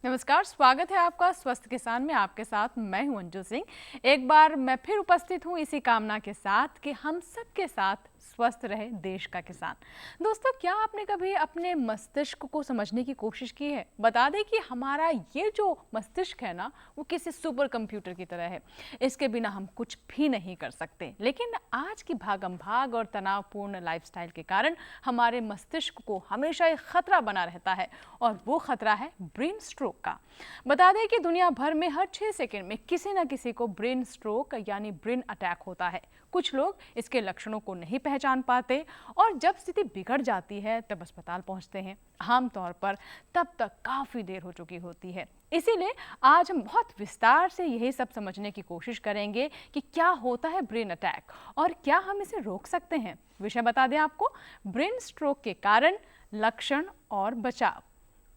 नमस्कार, स्वागत है आपका स्वस्थ किसान में। आपके साथ मैं हूं अंजू सिंह। एक बार मैं फिर उपस्थित हूं इसी कामना के साथ कि हम सबके साथ स्वस्थ रहे देश का किसान। दोस्तों, क्या आपने कभी अपने मस्तिष्क को समझने की कोशिश की है? बता दें कि हमारा ये जो मस्तिष्क है ना, वो किसी सुपर कंप्यूटर की तरह है। इसके बिना हम कुछ भी नहीं कर सकते। लेकिन आज की भागम भाग और तनावपूर्ण लाइफस्टाइल के कारण हमारे मस्तिष्क को हमेशा एक खतरा बना रहता है, और वो खतरा है ब्रेन स्ट्रोक का। बता दें कि दुनिया भर में हर 6 सेकंड में किसी न किसी को ब्रेन स्ट्रोक यानी ब्रेन अटैक होता है। कुछ लोग इसके लक्षणों को नहीं पहचान पाते, और जब स्थिति बिगड़ जाती है तब अस्पताल पहुंचते हैं। आमतौर पर तब तक काफी देर हो चुकी होती है। इसीलिए आज हम बहुत विस्तार से यही सब समझने की कोशिश करेंगे कि क्या होता है ब्रेन अटैक और क्या हम इसे रोक सकते हैं। विषय बता दें आपको, ब्रेन स्ट्रोक के कारण, लक्षण और बचाव।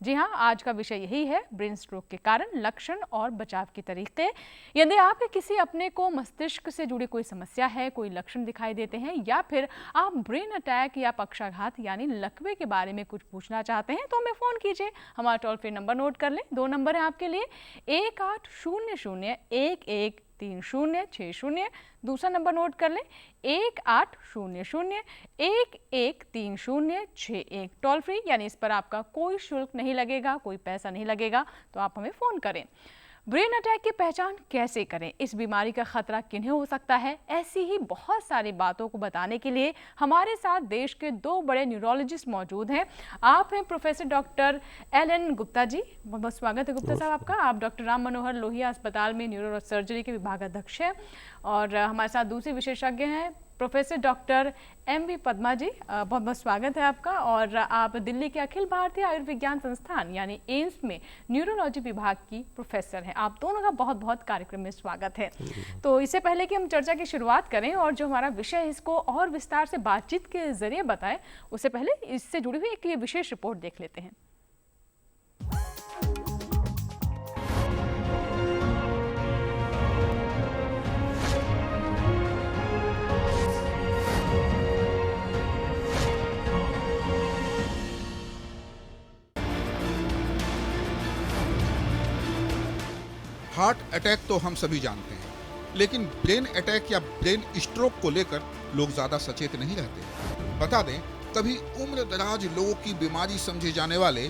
जी हाँ, आज का विषय यही है, ब्रेन स्ट्रोक के कारण, लक्षण और बचाव के तरीके। यदि आपके किसी अपने को मस्तिष्क से जुड़ी कोई समस्या है, कोई लक्षण दिखाई देते हैं, या फिर आप ब्रेन अटैक या पक्षाघात यानी लकवे के बारे में कुछ पूछना चाहते हैं, तो हमें फ़ोन कीजिए। हमारा टोल फ्री नंबर नोट कर लें। 2 नंबर है आपके लिए, 1800-1130-60। दूसरा नंबर नोट कर लें, 1800-1130-61। टोल फ्री, यानी इस पर आपका कोई शुल्क नहीं लगेगा, कोई पैसा नहीं लगेगा, तो आप हमें फ़ोन करें। ब्रेन अटैक की पहचान कैसे करें, इस बीमारी का खतरा किन्हें हो सकता है, ऐसी ही बहुत सारी बातों को बताने के लिए हमारे साथ देश के 2 बड़े न्यूरोलॉजिस्ट मौजूद हैं। आप हैं professor doctor LN Gupta ji. बहुत बहुत स्वागत है गुप्ता साहब आपका। आप डॉक्टर राम मनोहर लोहिया अस्पताल में न्यूरो सर्जरी के विभागाध्यक्ष हैं। और हमारे साथ दूसरे विशेषज्ञ हैं प्रोफेसर डॉक्टर MV पद्मा जी। बहुत बहुत स्वागत है आपका। और आप दिल्ली के अखिल भारतीय आयुर्विज्ञान संस्थान यानी एम्स में न्यूरोलॉजी विभाग की प्रोफेसर हैं। आप दोनों का बहुत बहुत कार्यक्रम में स्वागत है। तो इससे पहले कि हम चर्चा की शुरुआत करें और जो हमारा विषय है इसको और विस्तार से बातचीत के जरिए बताएं, उससे पहले इससे जुड़ी हुई एक विशेष रिपोर्ट देख लेते हैं। हार्ट अटैक तो हम सभी जानते हैं, लेकिन ब्रेन अटैक या ब्रेन स्ट्रोक को लेकर लोग ज्यादा सचेत नहीं रहते। बता दें, कभी उम्र दराज लोगों की बीमारी समझे जाने वाले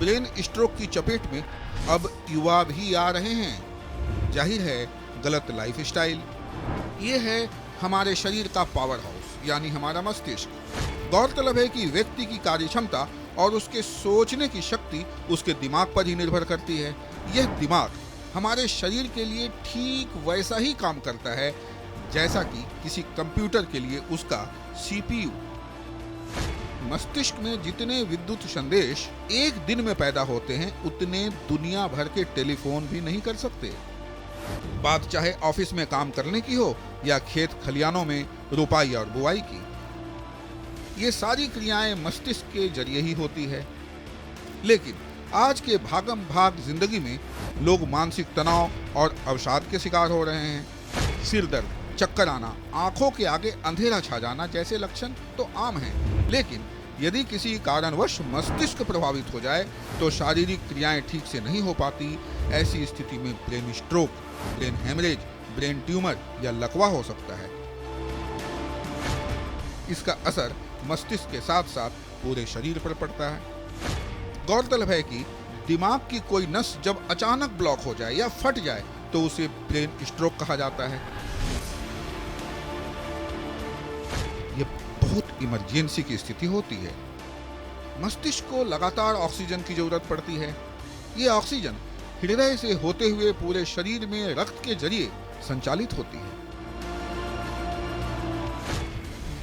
ब्रेन स्ट्रोक की चपेट में अब युवा भी आ रहे हैं। जाहिर है, गलत लाइफस्टाइल। ये है हमारे शरीर का पावर हाउस, यानी हमारा मस्तिष्क। गौरतलब है कि व्यक्ति की कार्य क्षमता और उसके सोचने की शक्ति उसके दिमाग पर ही निर्भर करती है। यह दिमाग हमारे शरीर के लिए ठीक वैसा ही काम करता है जैसा कि किसी कंप्यूटर के लिए उसका CPU। मस्तिष्क में जितने विद्युत संदेश एक दिन में पैदा होते हैं, उतने दुनिया भर के टेलीफोन भी नहीं कर सकते। बात चाहे ऑफिस में काम करने की हो या खेत खलियानों में रुपाई और बुआई की, ये सारी क्रियाएं मस्तिष्क के जरिए ही होती है। लेकिन आज के भागम भाग जिंदगी में लोग मानसिक तनाव और अवसाद के शिकार हो रहे हैं। सिर दर्द, चक्कर आना, आंखों के आगे अंधेरा छा जाना जैसे लक्षण तो आम हैं। लेकिन यदि किसी कारणवश मस्तिष्क प्रभावित हो जाए तो शारीरिक क्रियाएं ठीक से नहीं हो पाती। ऐसी स्थिति में brain stroke, brain haemorrhage, brain tumour या लकवा हो सकता है। इसका असर मस्तिष्क के साथ साथ पूरे शरीर पर पड़ता है। गौरतलब है कि दिमाग की कोई नस जब अचानक ब्लॉक हो जाए या फट जाए तो उसे ब्रेन स्ट्रोक कहा जाता है। यह बहुत इमरजेंसी की स्थिति होती है। मस्तिष्क को लगातार ऑक्सीजन की जरूरत पड़ती है। यह ऑक्सीजन हृदय से होते हुए पूरे शरीर में रक्त के जरिए संचालित होती है।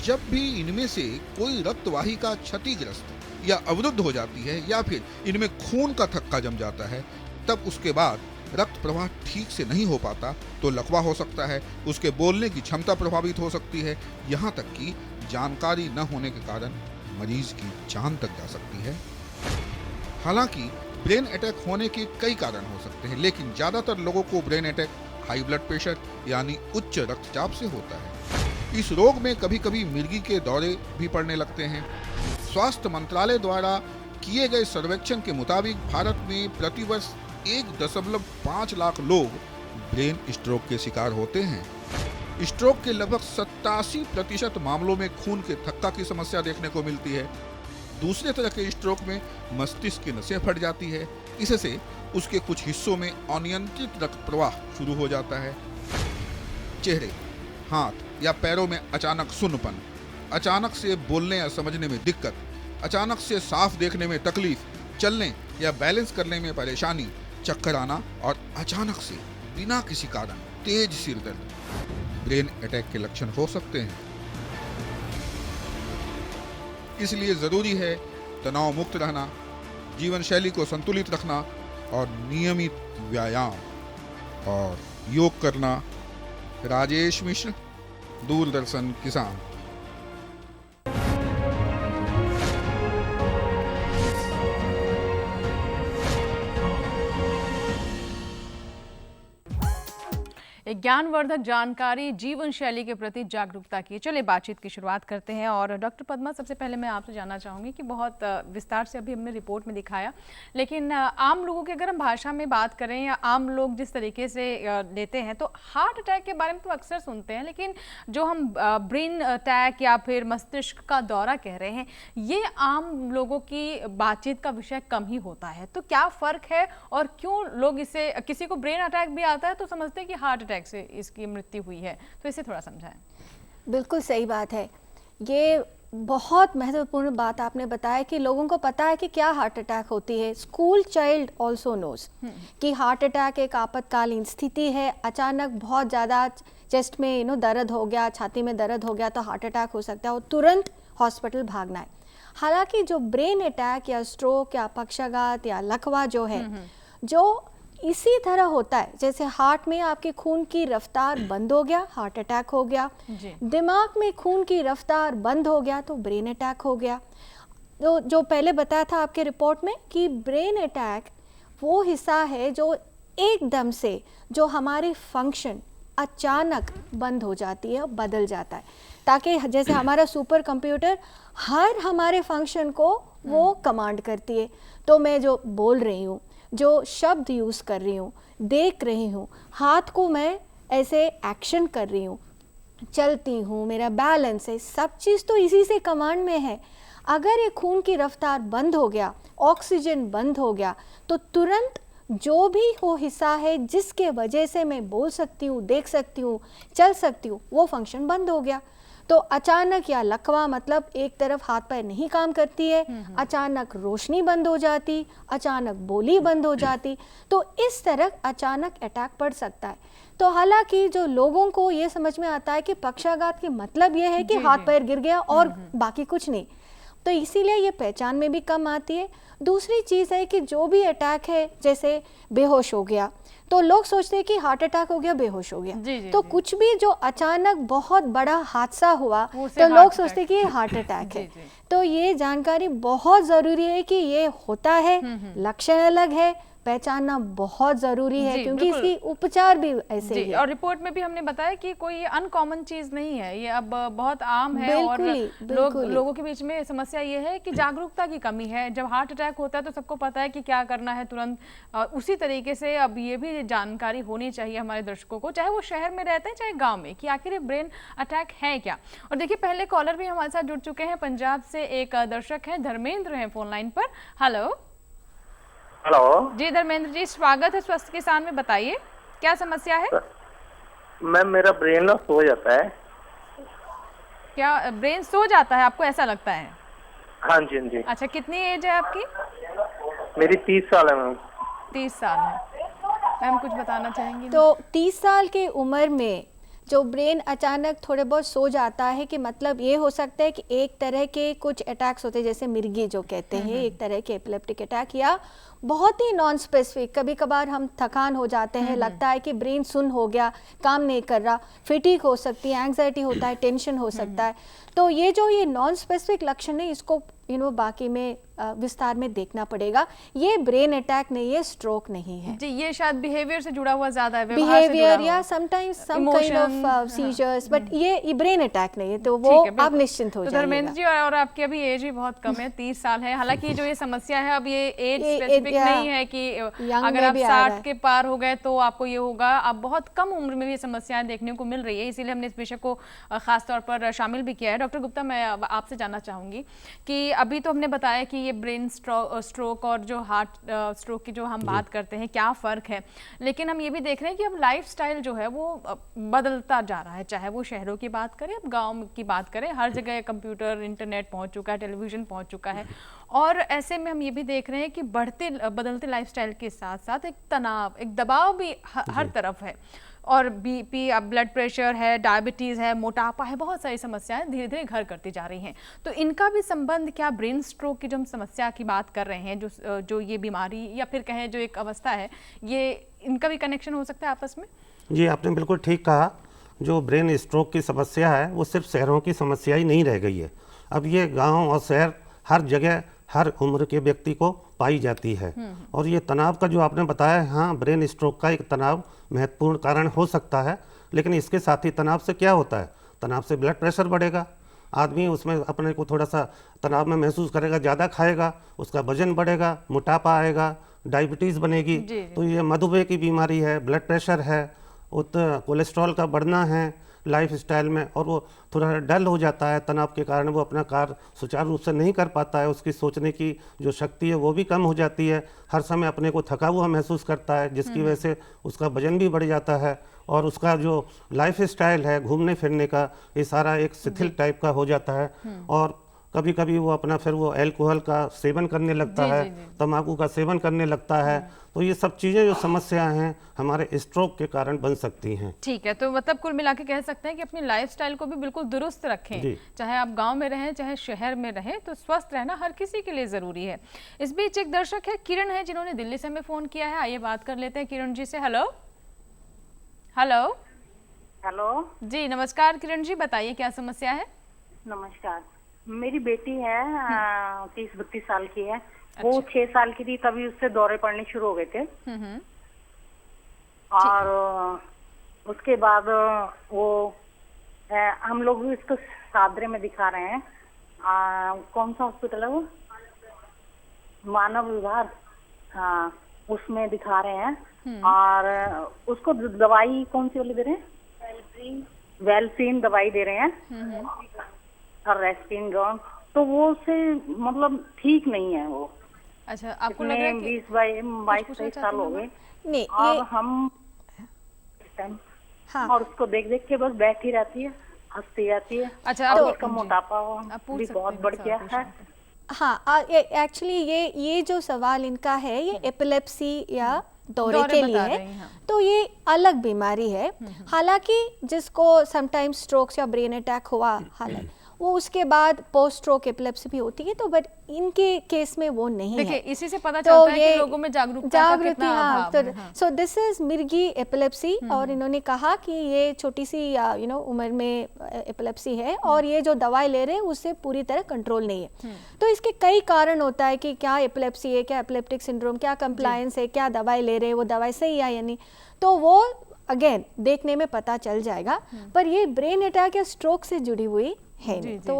जब भी इनमें से कोई रक्त वाहिका क्षतिग्रस्त या अवरुद्ध हो जाती है या फिर इनमें खून का थक्का जम जाता है, तब उसके बाद रक्त प्रवाह ठीक से नहीं हो पाता तो लकवा हो सकता है। उसके बोलने की क्षमता प्रभावित हो सकती है। यहाँ तक कि जानकारी न होने के कारण मरीज की जान तक जा सकती है। हालांकि ब्रेन अटैक होने के कई कारण हो सकते हैं, लेकिन ज्यादातर लोगों को brain attack high blood pressure यानी उच्च रक्तचाप से होता है। इस रोग में कभी कभी मिर्गी के दौरे भी पड़ने लगते हैं। स्वास्थ्य मंत्रालय द्वारा किए गए सर्वेक्षण के मुताबिक भारत में प्रतिवर्ष 1.5 लाख लोग ब्रेन स्ट्रोक के शिकार होते हैं। स्ट्रोक के लगभग 87% मामलों में खून के थक्का की समस्या देखने को मिलती है। दूसरे तरह के स्ट्रोक में मस्तिष्क की नसें फट जाती है, इससे उसके कुछ हिस्सों में अनियंत्रित रक्त प्रवाह शुरू हो जाता है। चेहरे, हाथ या पैरों में अचानक सुन्नपन, अचानक से बोलने या समझने में दिक्कत, अचानक से साफ देखने में तकलीफ, चलने या बैलेंस करने में परेशानी, चक्कर आना और अचानक से बिना किसी कारण तेज सिर दर्द ब्रेन अटैक के लक्षण हो सकते हैं। इसलिए जरूरी है तनाव मुक्त रहना, जीवन शैली को संतुलित रखना और नियमित व्यायाम और योग करना। राजेश मिश्र, दूरदर्शन किसान। एक ज्ञानवर्धक जानकारी, जीवन शैली के प्रति जागरूकता की। चलिए बातचीत की शुरुआत करते हैं। और डॉक्टर पद्मा, सबसे पहले मैं आपसे जानना चाहूँगी कि बहुत विस्तार से अभी हमने रिपोर्ट में दिखाया, लेकिन आम लोगों की अगर हम भाषा में बात करें या आम लोग जिस तरीके से लेते हैं, तो हार्ट अटैक के बारे में तो अक्सर सुनते हैं, लेकिन जो हम ब्रेन अटैक या फिर मस्तिष्क का दौरा कह रहे हैं, ये आम लोगों की बातचीत का विषय कम ही होता है। तो क्या फ़र्क है और क्यों लोग इसे, किसी को ब्रेन अटैक भी आता है तो समझते हैं कि हार्ट अटैक से इसकी मृत्यु हुई है, तो इसे थोड़ा समझाएं। बिल्कुल सही बात है। ये बहुत महत्वपूर्ण बात आपने बताया कि लोगों को पता है कि क्या हार्ट अटैक होती है। स्कूल चाइल्ड ऑल्सो नोज कि हार्ट अटैक एक आपातकालीन स्थिति है। अचानक बहुत ज़्यादा चेस्ट में दर्द हो गया, छाती में दर्द हो गया तो हार्ट अटैक हो सकता है और तुरंत हॉस्पिटल भागना है। हालांकि जो ब्रेन अटैक या स्ट्रोक या पक्षाघात या लकवा जो है, जो इसी तरह होता है जैसे हार्ट में आपके खून की रफ्तार बंद हो गया, हार्ट अटैक हो गया। दिमाग में खून की रफ्तार बंद हो गया तो ब्रेन अटैक हो गया। तो जो पहले बताया था आपके रिपोर्ट में कि ब्रेन अटैक वो हिस्सा है जो एकदम से जो हमारी फंक्शन अचानक बंद हो जाती है, बदल जाता है, ताकि जैसे हमारा सुपर कंप्यूटर हर हमारे फंक्शन को वो कमांड करती है। तो मैं जो बोल रही हूँ, जो शब्द यूज़ कर रही हूँ, देख रही हूँ, हाथ को मैं ऐसे एक्शन कर रही हूँ, चलती हूँ, मेरा बैलेंस है, सब चीज़ तो इसी से कमांड में है। अगर ये खून की रफ्तार बंद हो गया, ऑक्सीजन बंद हो गया, तो तुरंत जो भी वो हिस्सा है जिसके वजह से मैं बोल सकती हूँ, देख सकती हूँ, चल सकती हूँ, वो फंक्शन बंद हो गया। तो अचानक या लकवा मतलब एक तरफ हाथ पैर नहीं काम करती है, अचानक रोशनी बंद हो जाती, अचानक बोली बंद हो जाती, तो इस तरह अचानक अटैक पड़ सकता है। तो हालांकि जो लोगों को ये समझ में आता है कि पक्षाघात की मतलब ये है कि हाथ पैर गिर गया और बाकी कुछ नहीं, तो इसीलिए ये पहचान में भी कम आती है। दूसरी चीज़ है कि जो भी अटैक है, जैसे बेहोश हो गया, तो लोग सोचते हैं कि हार्ट अटैक हो गया, बेहोश हो गया। तो कुछ भी जो अचानक बहुत बड़ा हादसा हुआ तो लोग सोचते हैं कि ये हार्ट अटैक है। तो ये जानकारी बहुत ज़रूरी है कि ये होता है, लक्षण अलग है, पहचानना बहुत जरूरी है, क्योंकि इसकी उपचार भी ऐसे ही है। और रिपोर्ट में भी हमने बताया कि कोई अनकॉमन चीज नहीं है, ये अब बहुत आम है। और लोगों के बीच में समस्या ये है कि जागरूकता की कमी है। जब हार्ट अटैक होता है तो सबको पता है कि क्या करना है तुरंत। उसी तरीके से अब ये भी जानकारी होनी चाहिए हमारे दर्शकों को, चाहे वो शहर में रहते हैं चाहे गाँव में, कि आखिर ब्रेन अटैक है क्या। और देखिए पहले कॉलर भी हमारे साथ जुड़ चुके हैं, पंजाब से एक दर्शक है, धर्मेंद्र हैं फोन लाइन पर। हेलो जी धर्मेंद्र जी, स्वागत है स्वस्थ किसान में, बताइए क्या समस्या है। मैम मेरा ब्रेन ना सो जाता है। क्या ब्रेन सो जाता है, आपको ऐसा लगता है? हाँ जी हाँ जी। अच्छा, कितनी एज है आपकी? मेरी 30 साल है मैम। 30 साल है। मैम कुछ बताना चाहेंगी? तो 30 साल की उम्र में जो ब्रेन अचानक थोड़े बहुत सो जाता है, कि मतलब ये हो सकता है कि एक तरह के कुछ अटैक्स होते हैं, जैसे मिर्गी जो कहते हैं, एक तरह के एपिलेप्टिक अटैक, या बहुत ही नॉन स्पेसिफिक, कभी कभार हम थकान हो जाते हैं, लगता है कि ब्रेन सुन्न हो गया, काम नहीं कर रहा, फिटीक हो सकती है, एंग्जाइटी होता है, टेंशन हो सकता है। तो ये जो ये नॉन स्पेसिफिक लक्षण है, इसको बाकी में विस्तार में देखना पड़ेगा। ये ब्रेन अटैक नहीं है, स्ट्रोक नहीं है जी। ये शायद बिहेवियर से जुड़ा हुआ ज्यादा है, व्यवहार से जुड़ा बिहेवियर हुआ। या sometimes some kind of seizures, but ये ब्रेन अटैक नहीं है, तो वो ठीक है, आप बिल्कुल। निश्चिंत हो तो जाइएगा। धर्मेंद्र जी, और आपकी अभी एज भी बहुत कम है, 30 साल है। हालांकि जो ये समस्या है, अब ये एज ये स्पेसिफिक या नहीं है कि young अगर में आप भी आ रहा 60 है। के पार हो गए तो आपको ये होगा। आप बहुत कम उम्र में भी ये समस्याएं देखने को मिल रही है, इसीलिए हमने इस विषय को खास तौर पर शामिल भी किया है। डॉक्टर गुप्ता, मैं अब आपसे जानना चाहूंगी कि अभी तो हमने बताया कि ये ब्रेन स्ट्रोक और जो हार्ट स्ट्रोक की जो हम बात करते हैं, क्या फ़र्क है, लेकिन हम ये भी देख रहे हैं कि अब लाइफस्टाइल जो है वो बदलता जा रहा है। चाहे वो शहरों की बात करें, अब गांव की बात करें, हर जगह कंप्यूटर, इंटरनेट पहुंच चुका है, टेलीविज़न पहुंच चुका है। और ऐसे में हम ये भी देख रहे हैं कि बदलते लाइफस्टाइल के साथ साथ एक तनाव, एक दबाव भी हर तरफ है। और बीपी, अब ब्लड प्रेशर है, डायबिटीज़ है, मोटापा है, बहुत सारी समस्याएं धीरे धीरे घर करती जा रही हैं। तो इनका भी संबंध क्या ब्रेन स्ट्रोक की जो हम समस्या की बात कर रहे हैं, जो ये बीमारी या फिर कहें जो एक अवस्था है, ये इनका भी कनेक्शन हो सकता है आपस में? जी, आपने बिल्कुल ठीक कहा। जो ब्रेन स्ट्रोक की समस्या है वो सिर्फ शहरों की समस्या ही नहीं रह गई है। अब ये गांव और शहर हर जगह हर उम्र के व्यक्ति को पाई जाती है। और ये तनाव का जो आपने बताया, हाँ, ब्रेन स्ट्रोक का एक तनाव महत्वपूर्ण कारण हो सकता है। लेकिन इसके साथ ही तनाव से क्या होता है, तनाव से ब्लड प्रेशर बढ़ेगा, आदमी उसमें अपने को थोड़ा सा तनाव में महसूस करेगा, ज़्यादा खाएगा, उसका वजन बढ़ेगा, मोटापा आएगा, डायबिटीज़ बनेगी। तो ये मधुमेह की बीमारी है, ब्लड प्रेशर है, कोलेस्ट्रॉल का बढ़ना है लाइफ स्टाइल में, और वो थोड़ा डल हो जाता है तनाव के कारण, वो अपना कार्य सुचारू रूप से नहीं कर पाता है, उसकी सोचने की जो शक्ति है वो भी कम हो जाती है, हर समय अपने को थका हुआ महसूस करता है, जिसकी वजह से उसका वजन भी बढ़ जाता है, और उसका जो लाइफ स्टाइल है घूमने फिरने का, ये सारा एक शिथिल टाइप का हो जाता है। और कभी कभी वो अपना फिर वो अल्कोहल का सेवन करने लगता है, तंबाकू का सेवन करने लगता है। तो ये सब चीज़ें जो समस्याएं हैं हमारे स्ट्रोक के कारण बन सकती हैं। ठीक है, तो मतलब कुल मिला के कह सकते हैं कि अपनी लाइफस्टाइल को भी बिल्कुल दुरुस्त रखें, चाहे आप गांव में रहें चाहे शहर में रहें, तो स्वस्थ रहना हर किसी के लिए ज़रूरी है। इस बीच एक दर्शक है, किरण है, जिन्होंने दिल्ली से हमें फ़ोन किया है। आइए बात कर लेते हैं किरण जी से। हेलो हेलो हेलो जी, नमस्कार किरण जी, बताइए क्या समस्या है? नमस्कार। मेरी बेटी है 30-32 साल की है। वो 6 साल की थी तभी उससे दौरे पड़ने शुरू हो गए थे। और उसके बाद वो हम लोग भी इसको सादरे में दिखा रहे हैं। कौन सा हॉस्पिटल है वो? मानव विभाग, हाँ, उसमें दिखा रहे हैं। और उसको दवाई कौन सी वाली दे रहे हैं? वेलसिन दवाई दे रहे हैं और रेस्पिनड्रोन। तो वो से मतलब ठीक नहीं है वो। अच्छा, आपको लग रहा है कि 22-23 साल हो गए नहीं, और हम हाँ, और उसको देख देख के बस बैठी रहती है, हंसती रहती है। अच्छा, और तो उसका मोटापा भी बहुत बढ़ गया है। हाँ, एक्चुअली ये जो सवाल इनका है, ये एपिलेप्सी या दौरे के लिए है। तो ये अलग बीमारी है। हालांकि जिसको समटाइम्स स्ट्रोक्स या ब्रेन अटैक हुआ, हालांकि वो उसके बाद पोस्ट स्ट्रोक एपिलेप्सी भी होती है, तो बट इनके केस में वो नहीं देखिए, है। इसी से पता चलता है कि लोगों में जागरूकता का जागृति, कितना हाँ। अभाव है। सो दिस इज मिर्गी एपिलेप्सी, और इन्होंने कहा कि ये छोटी सी उम्र में एपिलेप्सी है, और ये जो दवाई ले रहे हैं उससे पूरी तरह कंट्रोल नहीं है। तो इसके कई कारण होता है कि क्या एपिलेप्सी है, क्या एपिलेप्टिक सिंड्रोम, क्या कंप्लायंस है, क्या दवाई ले रहे हैं, वो दवाई सही है या नहीं, तो वो अगेन देखने में पता चल जाएगा। पर ये ब्रेन अटैक या स्ट्रोक से जुड़ी हुई है नहीं। तो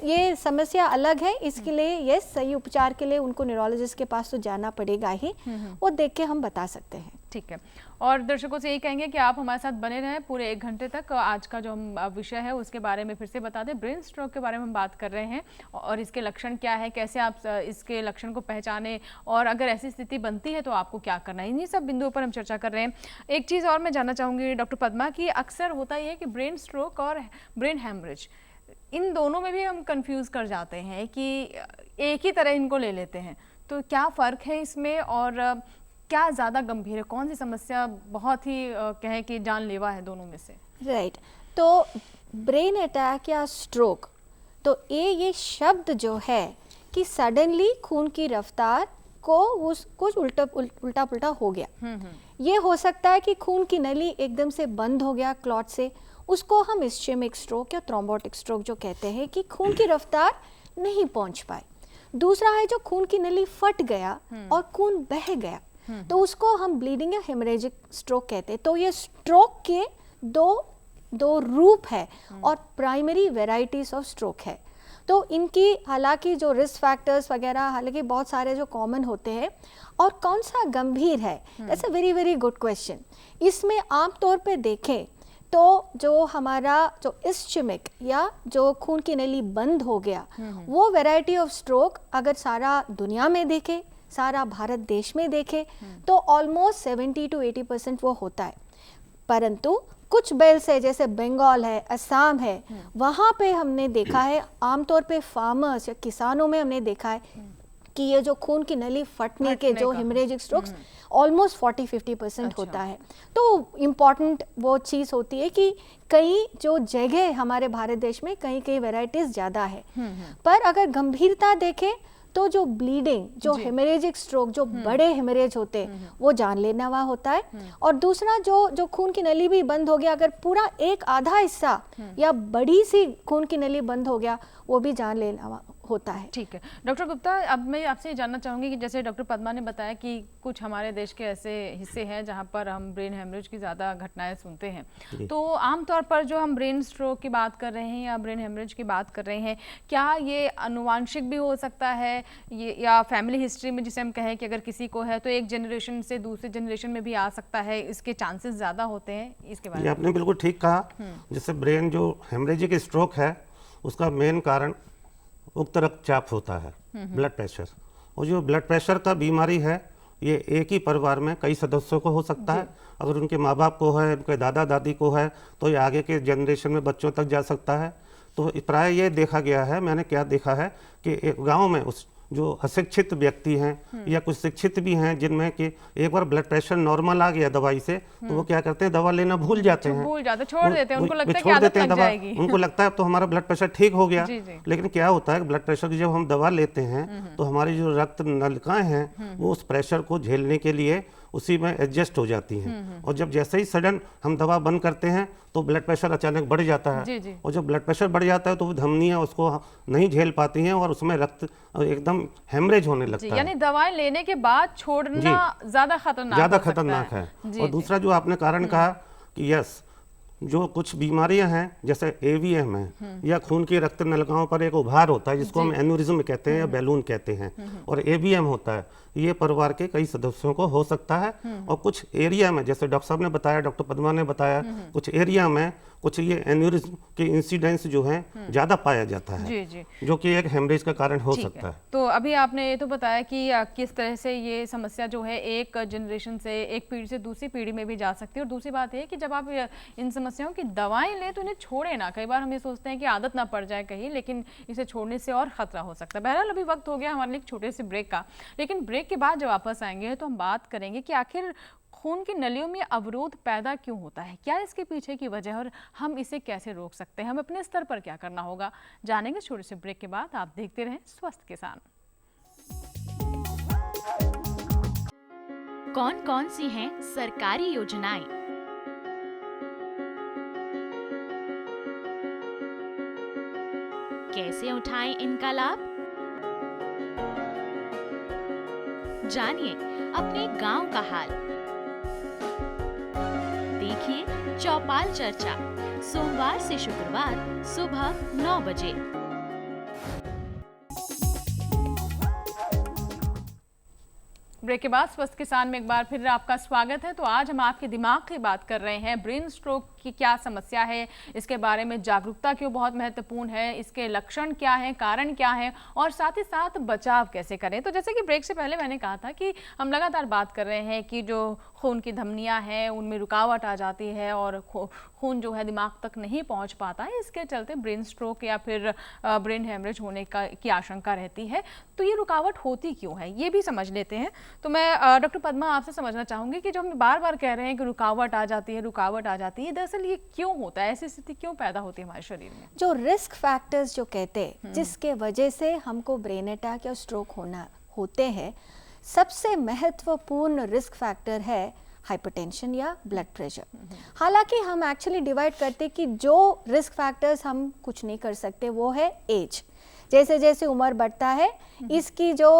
ये समस्या अलग है। इसके लिए ये सही उपचार के लिए उनको न्यूरोलॉजिस्ट के पास तो जाना पड़ेगा ही, वो देख के हम बता सकते हैं। ठीक है, और दर्शकों से यही कहेंगे कि आप हमारे साथ बने रहें पूरे 1 घंटे तक। आज का जो हम विषय है उसके बारे में फिर से बता दें। ब्रेन स्ट्रोक के बारे में हम बात कर रहे हैं, और इसके लक्षण क्या है, कैसे आप इसके लक्षण को पहचाने, और अगर ऐसी स्थिति बनती है तो आपको क्या करना है, इन्हीं सब बिंदुओं पर हम चर्चा कर रहे हैं। एक चीज़ और मैं जानना चाहूँगी डॉक्टर पद्मा की, अक्सर होता ही है कि ब्रेन स्ट्रोक और ब्रेन हैमरेज, इन दोनों में भी हम कंफ्यूज कर जाते हैं कि एक ही तरह इनको ले लेते हैं। तो क्या फ़र्क है इसमें, और क्या ज़्यादा गंभीर है, कौन सी समस्या बहुत ही कहें कि जानलेवा है दोनों में से? राइट, तो ब्रेन अटैक या स्ट्रोक, तो ये शब्द जो है कि सडनली खून की रफ्तार को कुछ उल्टा पुल्टा हो गया। ये हो सकता है कि खून की नली एकदम से बंद हो गया क्लॉट से, उसको हम इस्चेमिक स्ट्रोक या थ्रोम्बोटिक स्ट्रोक जो कहते हैं कि खून की रफ्तार नहीं पहुंच पाए। दूसरा है जो खून की नली फट गया और खून बह गया, तो उसको हम ब्लीडिंग या हेमरेजिक स्ट्रोक कहते हैं। तो ये स्ट्रोक के दो रूप है और प्राइमरी वेराइटीज ऑफ स्ट्रोक है। तो इनकी हालांकि जो रिस्क फैक्टर्स वगैरह हालांकि बहुत सारे जो कॉमन होते हैं, और कौन सा गंभीर है, that's a very very good question. इसमें आमतौर पे देखें तो जो हमारा जो इस्चेमिक या जो खून की नली बंद हो गया, वो वैरायटी ऑफ स्ट्रोक अगर सारा दुनिया में देखे, सारा भारत देश में देखे, तो ऑलमोस्ट 70 to 80% वो होता है। परंतु कुछ बेल्ट है जैसे बंगाल है, असम है, वहाँ पे हमने देखा है आमतौर पे फार्मर्स या किसानों में हमने देखा है कि ये जो खून की नली फटने के जो हेमरेजिक स्ट्रोक्स ऑलमोस्ट 40-50% होता है। तो इम्पॉर्टेंट वो चीज़ होती है कि कई जो जगह हमारे भारत देश में कई वैरायटीज़ ज़्यादा है, पर अगर गंभीरता देखें तो जो ब्लीडिंग, जो हेमरेजिक स्ट्रोक, जो बड़े हेमरेज होते हैं वो जानलेवा होता है। और दूसरा जो खून की नली भी बंद हो गया, अगर पूरा एक आधा हिस्सा या बड़ी सी खून की नली बंद हो गया, वो भी जानलेवा होता है। ठीक है डॉक्टर गुप्ता, अब मैं आपसे ये जानना चाहूँगी कि जैसे डॉक्टर पद्मा ने बताया कि कुछ हमारे देश के ऐसे हिस्से हैं जहाँ पर हम ब्रेन हेमरेज की ज़्यादा घटनाएं सुनते हैं, तो आमतौर पर जो हम ब्रेन स्ट्रोक की बात कर रहे हैं या ब्रेन हेमरेज की बात कर रहे हैं, क्या ये अनुवांशिक भी हो सकता है ये, या फैमिली हिस्ट्री में जिसे हम कहें कि अगर किसी को है तो एक जनरेशन से दूसरे जनरेशन में भी आ सकता है, इसके चांसेस ज़्यादा होते हैं, इसके बारे में? आपने बिल्कुल ठीक कहा। जैसे ब्रेन जो हेमरेजिक स्ट्रोक है उसका मेन कारण उक्त रक्तचाप होता है, ब्लड प्रेशर। और जो ब्लड प्रेशर का बीमारी है ये एक ही परिवार में कई सदस्यों को हो सकता है। अगर उनके माँ बाप को है, उनके दादा दादी को है, तो ये आगे के जनरेशन में बच्चों तक जा सकता है। तो प्राय ये देखा गया है, मैंने क्या देखा है कि गांव में उस जो अशिक्षित व्यक्ति हैं या कुछ शिक्षित भी हैं जिनमें कि एक बार ब्लड प्रेशर नॉर्मल आ गया दवाई से, तो वो क्या करते हैं, दवा लेना भूल जाते हैं, छोड़ देते हैं, उनको लगता है कि आदत लग जाएगी। उनको लगता है तो हमारा ब्लड प्रेशर ठीक हो गया। लेकिन क्या होता है कि ब्लड प्रेशर की जब हम दवा लेते हैं तो हमारी जो रक्त नलिकाएं हैं वो उस प्रेशर को झेलने के लिए उसी में एडजस्ट हो जाती हैं। और जब जैसे ही सडन हम दवा बंद करते हैं तो ब्लड प्रेशर अचानक बढ़ जाता है। और जब ब्लड प्रेशर बढ़ जाता है तो वो धमनियां उसको नहीं झेल पाती हैं और उसमें रक्त एकदम हेमरेज होने लगता है। यानी दवाएं लेने के बाद छोड़ना ज्यादा खतरनाक है। और दूसरा जो आपने कारण कहा कि यस, जो कुछ बीमारियां हैं जैसे AVM है या खून की रक्त नलिकाओं पर एक उभार होता है जिसको हम एन्यूरिज्म कहते हैं या बैलून कहते हैं, और AVM होता है, ये परिवार के कई सदस्यों को हो सकता है। और कुछ एरिया में जैसे डॉक्टर साहब ने बताया, डॉक्टर पद्मा ने बताया, कुछ एरिया में कुछ ये एन्यूरिज्म के इंसिडेंस जो हैं ज़्यादा पाया जाता है, जो कि एक हेमरेज का कारण हो सकता है। तो अभी आपने ये तो बताया कि किस तरह से ये समस्या जो है एक जनरेशन से, एक पीढ़ी से दूसरी पीढ़ी में भी जा सकती है। और दूसरी बात है कि जब आप इन समस्याओं की दवाएं लें तो इन्हें छोड़े ना। कई बार हम ये सोचते हैं कि आदत ना पड़ जाए कहीं, लेकिन इसे छोड़ने से और खतरा हो सकता है। बहरहाल अभी वक्त हो गया हमारे लिए एक छोटे से ब्रेक का, लेकिन ब्रेक के बाद जब वापस आएंगे तो हम बात करेंगे कि आखिर खून की नलियों में अवरोध पैदा क्यों होता है, क्या इसके पीछे की वजह है और हम इसे कैसे रोक सकते हैं, हम अपने स्तर पर क्या करना होगा, जानेंगे छोटे से ब्रेक के बाद। आप देखते रहें स्वस्थ किसान। कौन कौन सी हैं सरकारी योजनाएं? कैसे उठाएं इनका लाभ? जानिए अपने गांव का हाल। देखिए चौपाल चर्चा, सोमवार से शुक्रवार सुबह 9 बजे। ब्रेक के बाद स्वस्थ किसान में एक बार फिर आपका स्वागत है। तो आज हम आपके दिमाग की बात कर रहे हैं, ब्रेन स्ट्रोक की क्या समस्या है, इसके बारे में जागरूकता क्यों बहुत महत्वपूर्ण है, इसके लक्षण क्या हैं, कारण क्या है और साथ ही साथ बचाव कैसे करें। तो जैसे कि ब्रेक से पहले मैंने कहा था कि हम लगातार बात कर रहे हैं कि जो खून की धमनियां हैं उनमें रुकावट आ जाती है और खून जो है दिमाग तक नहीं पहुंच पाता है, इसके चलते ब्रेन स्ट्रोक या फिर ब्रेन हेमरेज होने की आशंका रहती है। तो ये रुकावट होती क्यों है, ये भी समझ लेते हैं। तो मैं डॉक्टर पद्मा आपसे समझना चाहूँगी कि जो हम बार बार कह रहे हैं कि रुकावट आ जाती है, रुकावट आ जाती है, दरअसल ये क्यों होता है, ऐसी स्थिति क्यों पैदा होती है हमारे शरीर में? जो रिस्क फैक्टर्स जो कहते हैं जिसके वजह से हमको ब्रेन अटैक या स्ट्रोक होते हैं, सबसे महत्वपूर्ण रिस्क फैक्टर है हाइपरटेंशन या ब्लड प्रेशर। हालांकि हम एक्चुअली डिवाइड करते कि जो रिस्क फैक्टर्स हम कुछ नहीं कर सकते वो है एज। जैसे जैसे उम्र बढ़ता है इसकी जो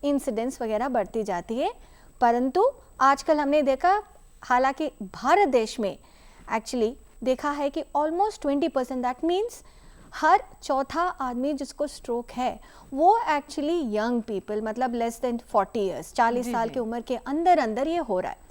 इंसिडेंस वगैरह बढ़ती जाती है, परंतु आजकल हमने देखा, हालांकि भारत देश में एक्चुअली देखा है कि ऑलमोस्ट 20%, दैट मीन्स हर चौथा आदमी जिसको स्ट्रोक है वो एक्चुअली यंग पीपल, मतलब लेस देन 40 ईयर्स, 40 साल की उम्र के अंदर अंदर ये हो रहा है।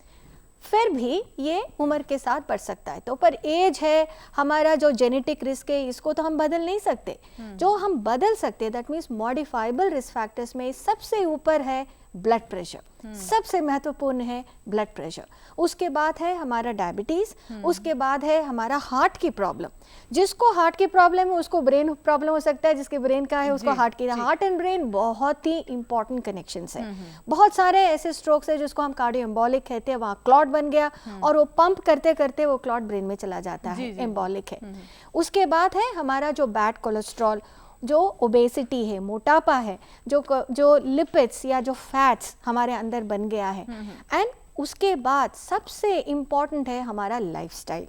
फिर भी ये उम्र के साथ बढ़ सकता है। तो पर एज है, हमारा जो जेनेटिक रिस्क है, इसको तो हम बदल नहीं सकते। जो हम बदल सकते, that means modifiable risk factors में सबसे ऊपर है ब्लड प्रेशर, सबसे महत्वपूर्ण है ब्लड प्रेशर। उसके बाद है हमारा डायबिटीज, उसके बाद है हमारा हार्ट की प्रॉब्लम। जिसको हार्ट की प्रॉब्लम है उसको ब्रेन प्रॉब्लम हो सकता है, जिसके ब्रेन का है उसको हार्ट की। हार्ट एंड ब्रेन बहुत ही इंपॉर्टेंट कनेक्शंस है। बहुत सारे ऐसे स्ट्रोक्स है जिसको हम कार्डियो एम्बोलिक कहते हैं, वहाँ क्लॉट बन गया और वो पंप करते करते वो क्लॉट ब्रेन में चला जाता है, एम्बोलिक है। उसके बाद है हमारा जो बैड कोलेस्ट्रॉल, जो ओबेसिटी है, मोटापा है, जो लिपिड्स या जो फैट्स हमारे अंदर बन गया है। एंड उसके बाद सबसे इम्पॉर्टेंट है हमारा लाइफस्टाइल।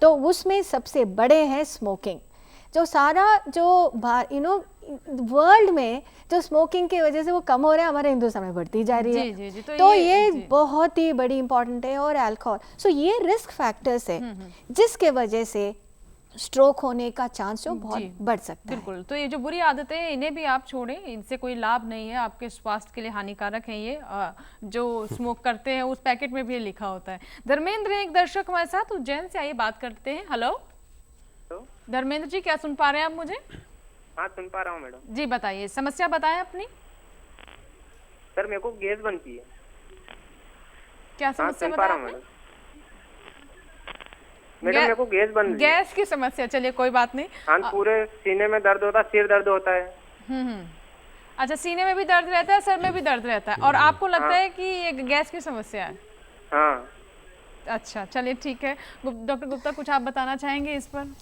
तो उसमें सबसे बड़े हैं स्मोकिंग। जो सारा जो वर्ल्ड में जो स्मोकिंग की वजह से वो कम हो रहा है, हमारे हिंदुस्तान में बढ़ती जा रही है। तो ये बहुत ही बड़ी इंपॉर्टेंट है। और अल्कोहल, सो ये रिस्क फैक्टर्स है जिसके वजह से स्ट्रोक होने का चांस जो बहुत बढ़ सकता है। बिल्कुल। तो ये जो बुरी आदतें हैं इन्हें भी आप छोड़ें, इनसे कोई लाभ नहीं है, आपके स्वास्थ्य के लिए हानिकारक है। ये जो स्मोक करते हैं उस पैकेट में भी लिखा होता है। धर्मेंद्र एक दर्शक हमारे साथ उज्जैन से, आइए बात करते हैं। हेलो धर्मेंद्र जी, क्या सुन पा रहे हैं आप मुझे? हाँ सुन पा रहा हूँ मैडम। जी बताइए, समस्या बताएं अपनी। सर मेरे को गैस बनती है। क्या समस्या सुन पा रहा हूँ मैडम। मैडम मेरे को गैस बन रही है। गैस की समस्या, चलिए कोई बात नहीं। हाँ पूरे सीने में दर्द होता है, सिर दर्द होता है। अच्छा, सीने में भी दर्द रहता है, सर में भी दर्द रहता है, और आपको लगता है कि ये गैस की समस्या है? हाँ। अच्छा चलिए ठीक है। डॉक्टर गुप्ता, कुछ आप बताना चाहेंगे इस पर?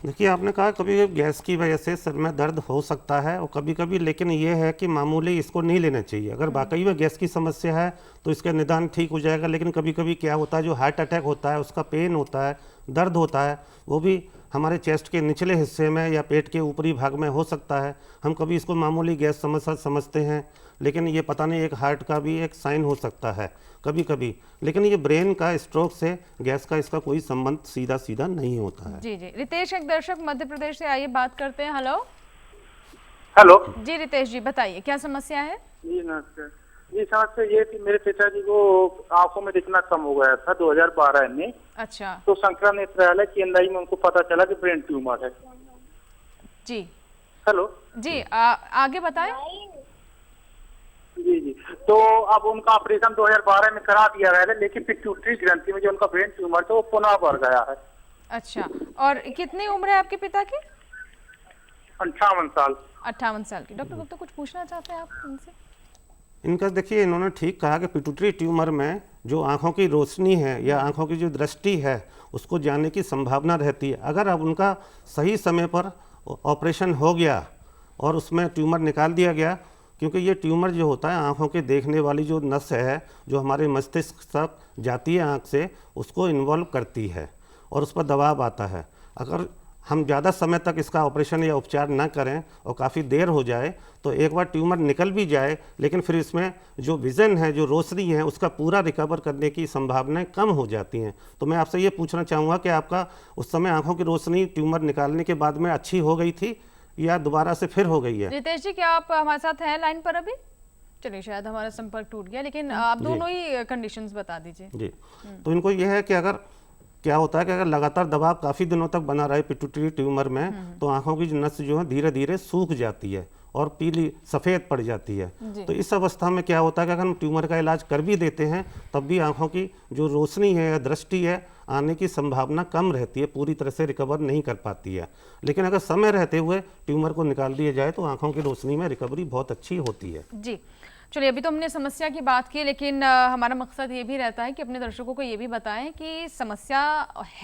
देखिए, आपने कहा कभी गैस की वजह से सर में दर्द हो सकता है और कभी कभी, लेकिन ये है कि मामूली, इसको नहीं लेना चाहिए। अगर वाकई में गैस की समस्या है तो इसका निदान ठीक हो जाएगा। लेकिन कभी कभी क्या होता है, जो हार्ट अटैक होता है उसका पेन होता है, दर्द होता है, वो भी हमारे चेस्ट के निचले हिस्से में या पेट के ऊपरी भाग में हो सकता है। हम कभी इसको मामूली गैस समस्या समझते हैं, लेकिन ये पता नहीं एक हार्ट का भी एक साइन हो सकता है कभी कभी। लेकिन ये ब्रेन का स्ट्रोक से गैस का इसका कोई संबंध सीधा सीधा नहीं होता है। जी जी। रितेश एक दर्शक मध्य प्रदेश से, आइए बात करते हैं। हेलो हेलो जी रितेश जी, बताइए क्या समस्या है? जी नमस्कार जी। समस्या ये थी, मेरे पिताजी को आंखों में दिखना कम हो गया था 2012 में। अच्छा। तो शंकरा नेत्रालय चेन्नई में उनको पता चला कि ब्रेन ट्यूमर है। जी हेलो जी, आगे बताएं। जी जी। तो अब उनका ऑपरेशन 2012 में करा दिया गया था, लेकिन पिट्यूटरी ग्रंथि में जो उनका ब्रेन ट्यूमर था वो पुनः बढ़ गया है। अच्छा, और कितनी उम्र है आपके पिता की? 58 साल। 58 साल की। डॉक्टर गुप्ता, कुछ पूछना चाहते हैं आप उनसे? इनका देखिए, इन्होंने ठीक कहा कि पिट्यूटरी ट्यूमर में जो आंखों की रोशनी है या आंखों की जो दृष्टि है उसको जाने की संभावना रहती है। अगर अब उनका सही समय पर ऑपरेशन हो गया और उसमें ट्यूमर निकाल दिया गया, क्योंकि ये ट्यूमर जो होता है आंखों के देखने वाली जो नस है जो हमारे मस्तिष्क तक जाती है आंख से, उसको इन्वॉल्व करती है और उस पर दबाव आता है। अगर हम ज़्यादा समय तक इसका ऑपरेशन या उपचार ना करें और काफ़ी देर हो जाए तो एक बार ट्यूमर निकल भी जाए, लेकिन फिर इसमें जो विज़न है, जो रोशनी है, उसका पूरा रिकवर करने की संभावनाएं कम हो जाती हैं। तो मैं आपसे ये पूछना चाहूँगा कि आपका उस समय आंखों की रोशनी ट्यूमर निकालने के बाद में अच्छी हो गई थी या दोबारा से फिर हो गई है? रितेश जी, क्या आप हमारे साथ हैं लाइन पर अभी? चलिए, शायद हमारा संपर्क टूट गया, लेकिन आप दोनों ही कंडीशंस बता दीजिए। जी, तो इनको यह है कि अगर क्या होता है कि अगर लगातार दबाव काफ़ी दिनों तक बना रहे पिट्यूटरी ट्यूमर में, तो आंखों की नस जो है धीरे धीरे सूख जाती है और पीली सफ़ेद पड़ जाती है। तो इस अवस्था में क्या होता है कि अगर हम ट्यूमर का इलाज कर भी देते हैं तब भी आंखों की जो रोशनी है या दृष्टि है आने की संभावना कम रहती है, पूरी तरह से रिकवर नहीं कर पाती है। लेकिन अगर समय रहते हुए ट्यूमर को निकाल दिया जाए तो आंखों की रोशनी में रिकवरी बहुत अच्छी होती है। जी, चलिए, अभी तो हमने समस्या की बात की, लेकिन हमारा मकसद ये भी रहता है कि अपने दर्शकों को ये भी बताएं कि समस्या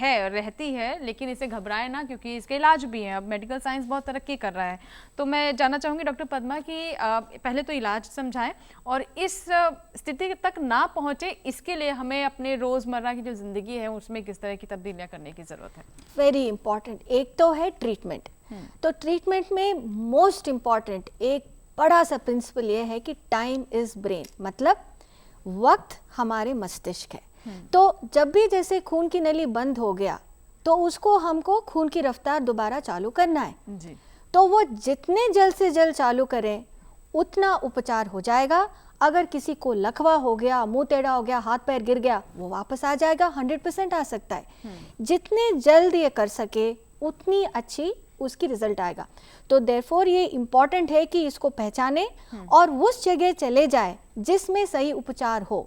रहती है, लेकिन इसे घबराएं ना, क्योंकि इसके इलाज भी हैं। अब मेडिकल साइंस बहुत तरक्की कर रहा है। तो मैं जानना चाहूँगी डॉक्टर पद्मा कि पहले तो इलाज समझाएं और इस स्थिति तक ना पहुँचे, इसके लिए हमें अपने रोज़मर्रा की जो ज़िंदगी है उसमें किस तरह की तब्दीलियाँ करने की ज़रूरत है। Very important. एक तो है ट्रीटमेंट। तो ट्रीटमेंट में मोस्ट इम्पॉर्टेंट एक बड़ा सा प्रिंसिपल ये है कि टाइम इज ब्रेन, मतलब वक्त हमारे मस्तिष्क है। तो जब भी जैसे खून की नली बंद हो गया तो उसको हमको खून की रफ्तार दोबारा चालू करना है जी। तो वो जितने जल्द से जल्द चालू करें उतना उपचार हो जाएगा। अगर किसी को लकवा हो गया, मुंह टेढ़ा हो गया, हाथ पैर गिर गया, वो वापस आ जाएगा, 100% आ सकता है। जितने जल्द ये कर सके उतनी अच्छी उसकी रिजल्ट आएगा। तो देयरफॉर ये इम्पॉर्टेंट है कि इसको पहचाने और उस जगह चले जाए जिसमें सही उपचार हो।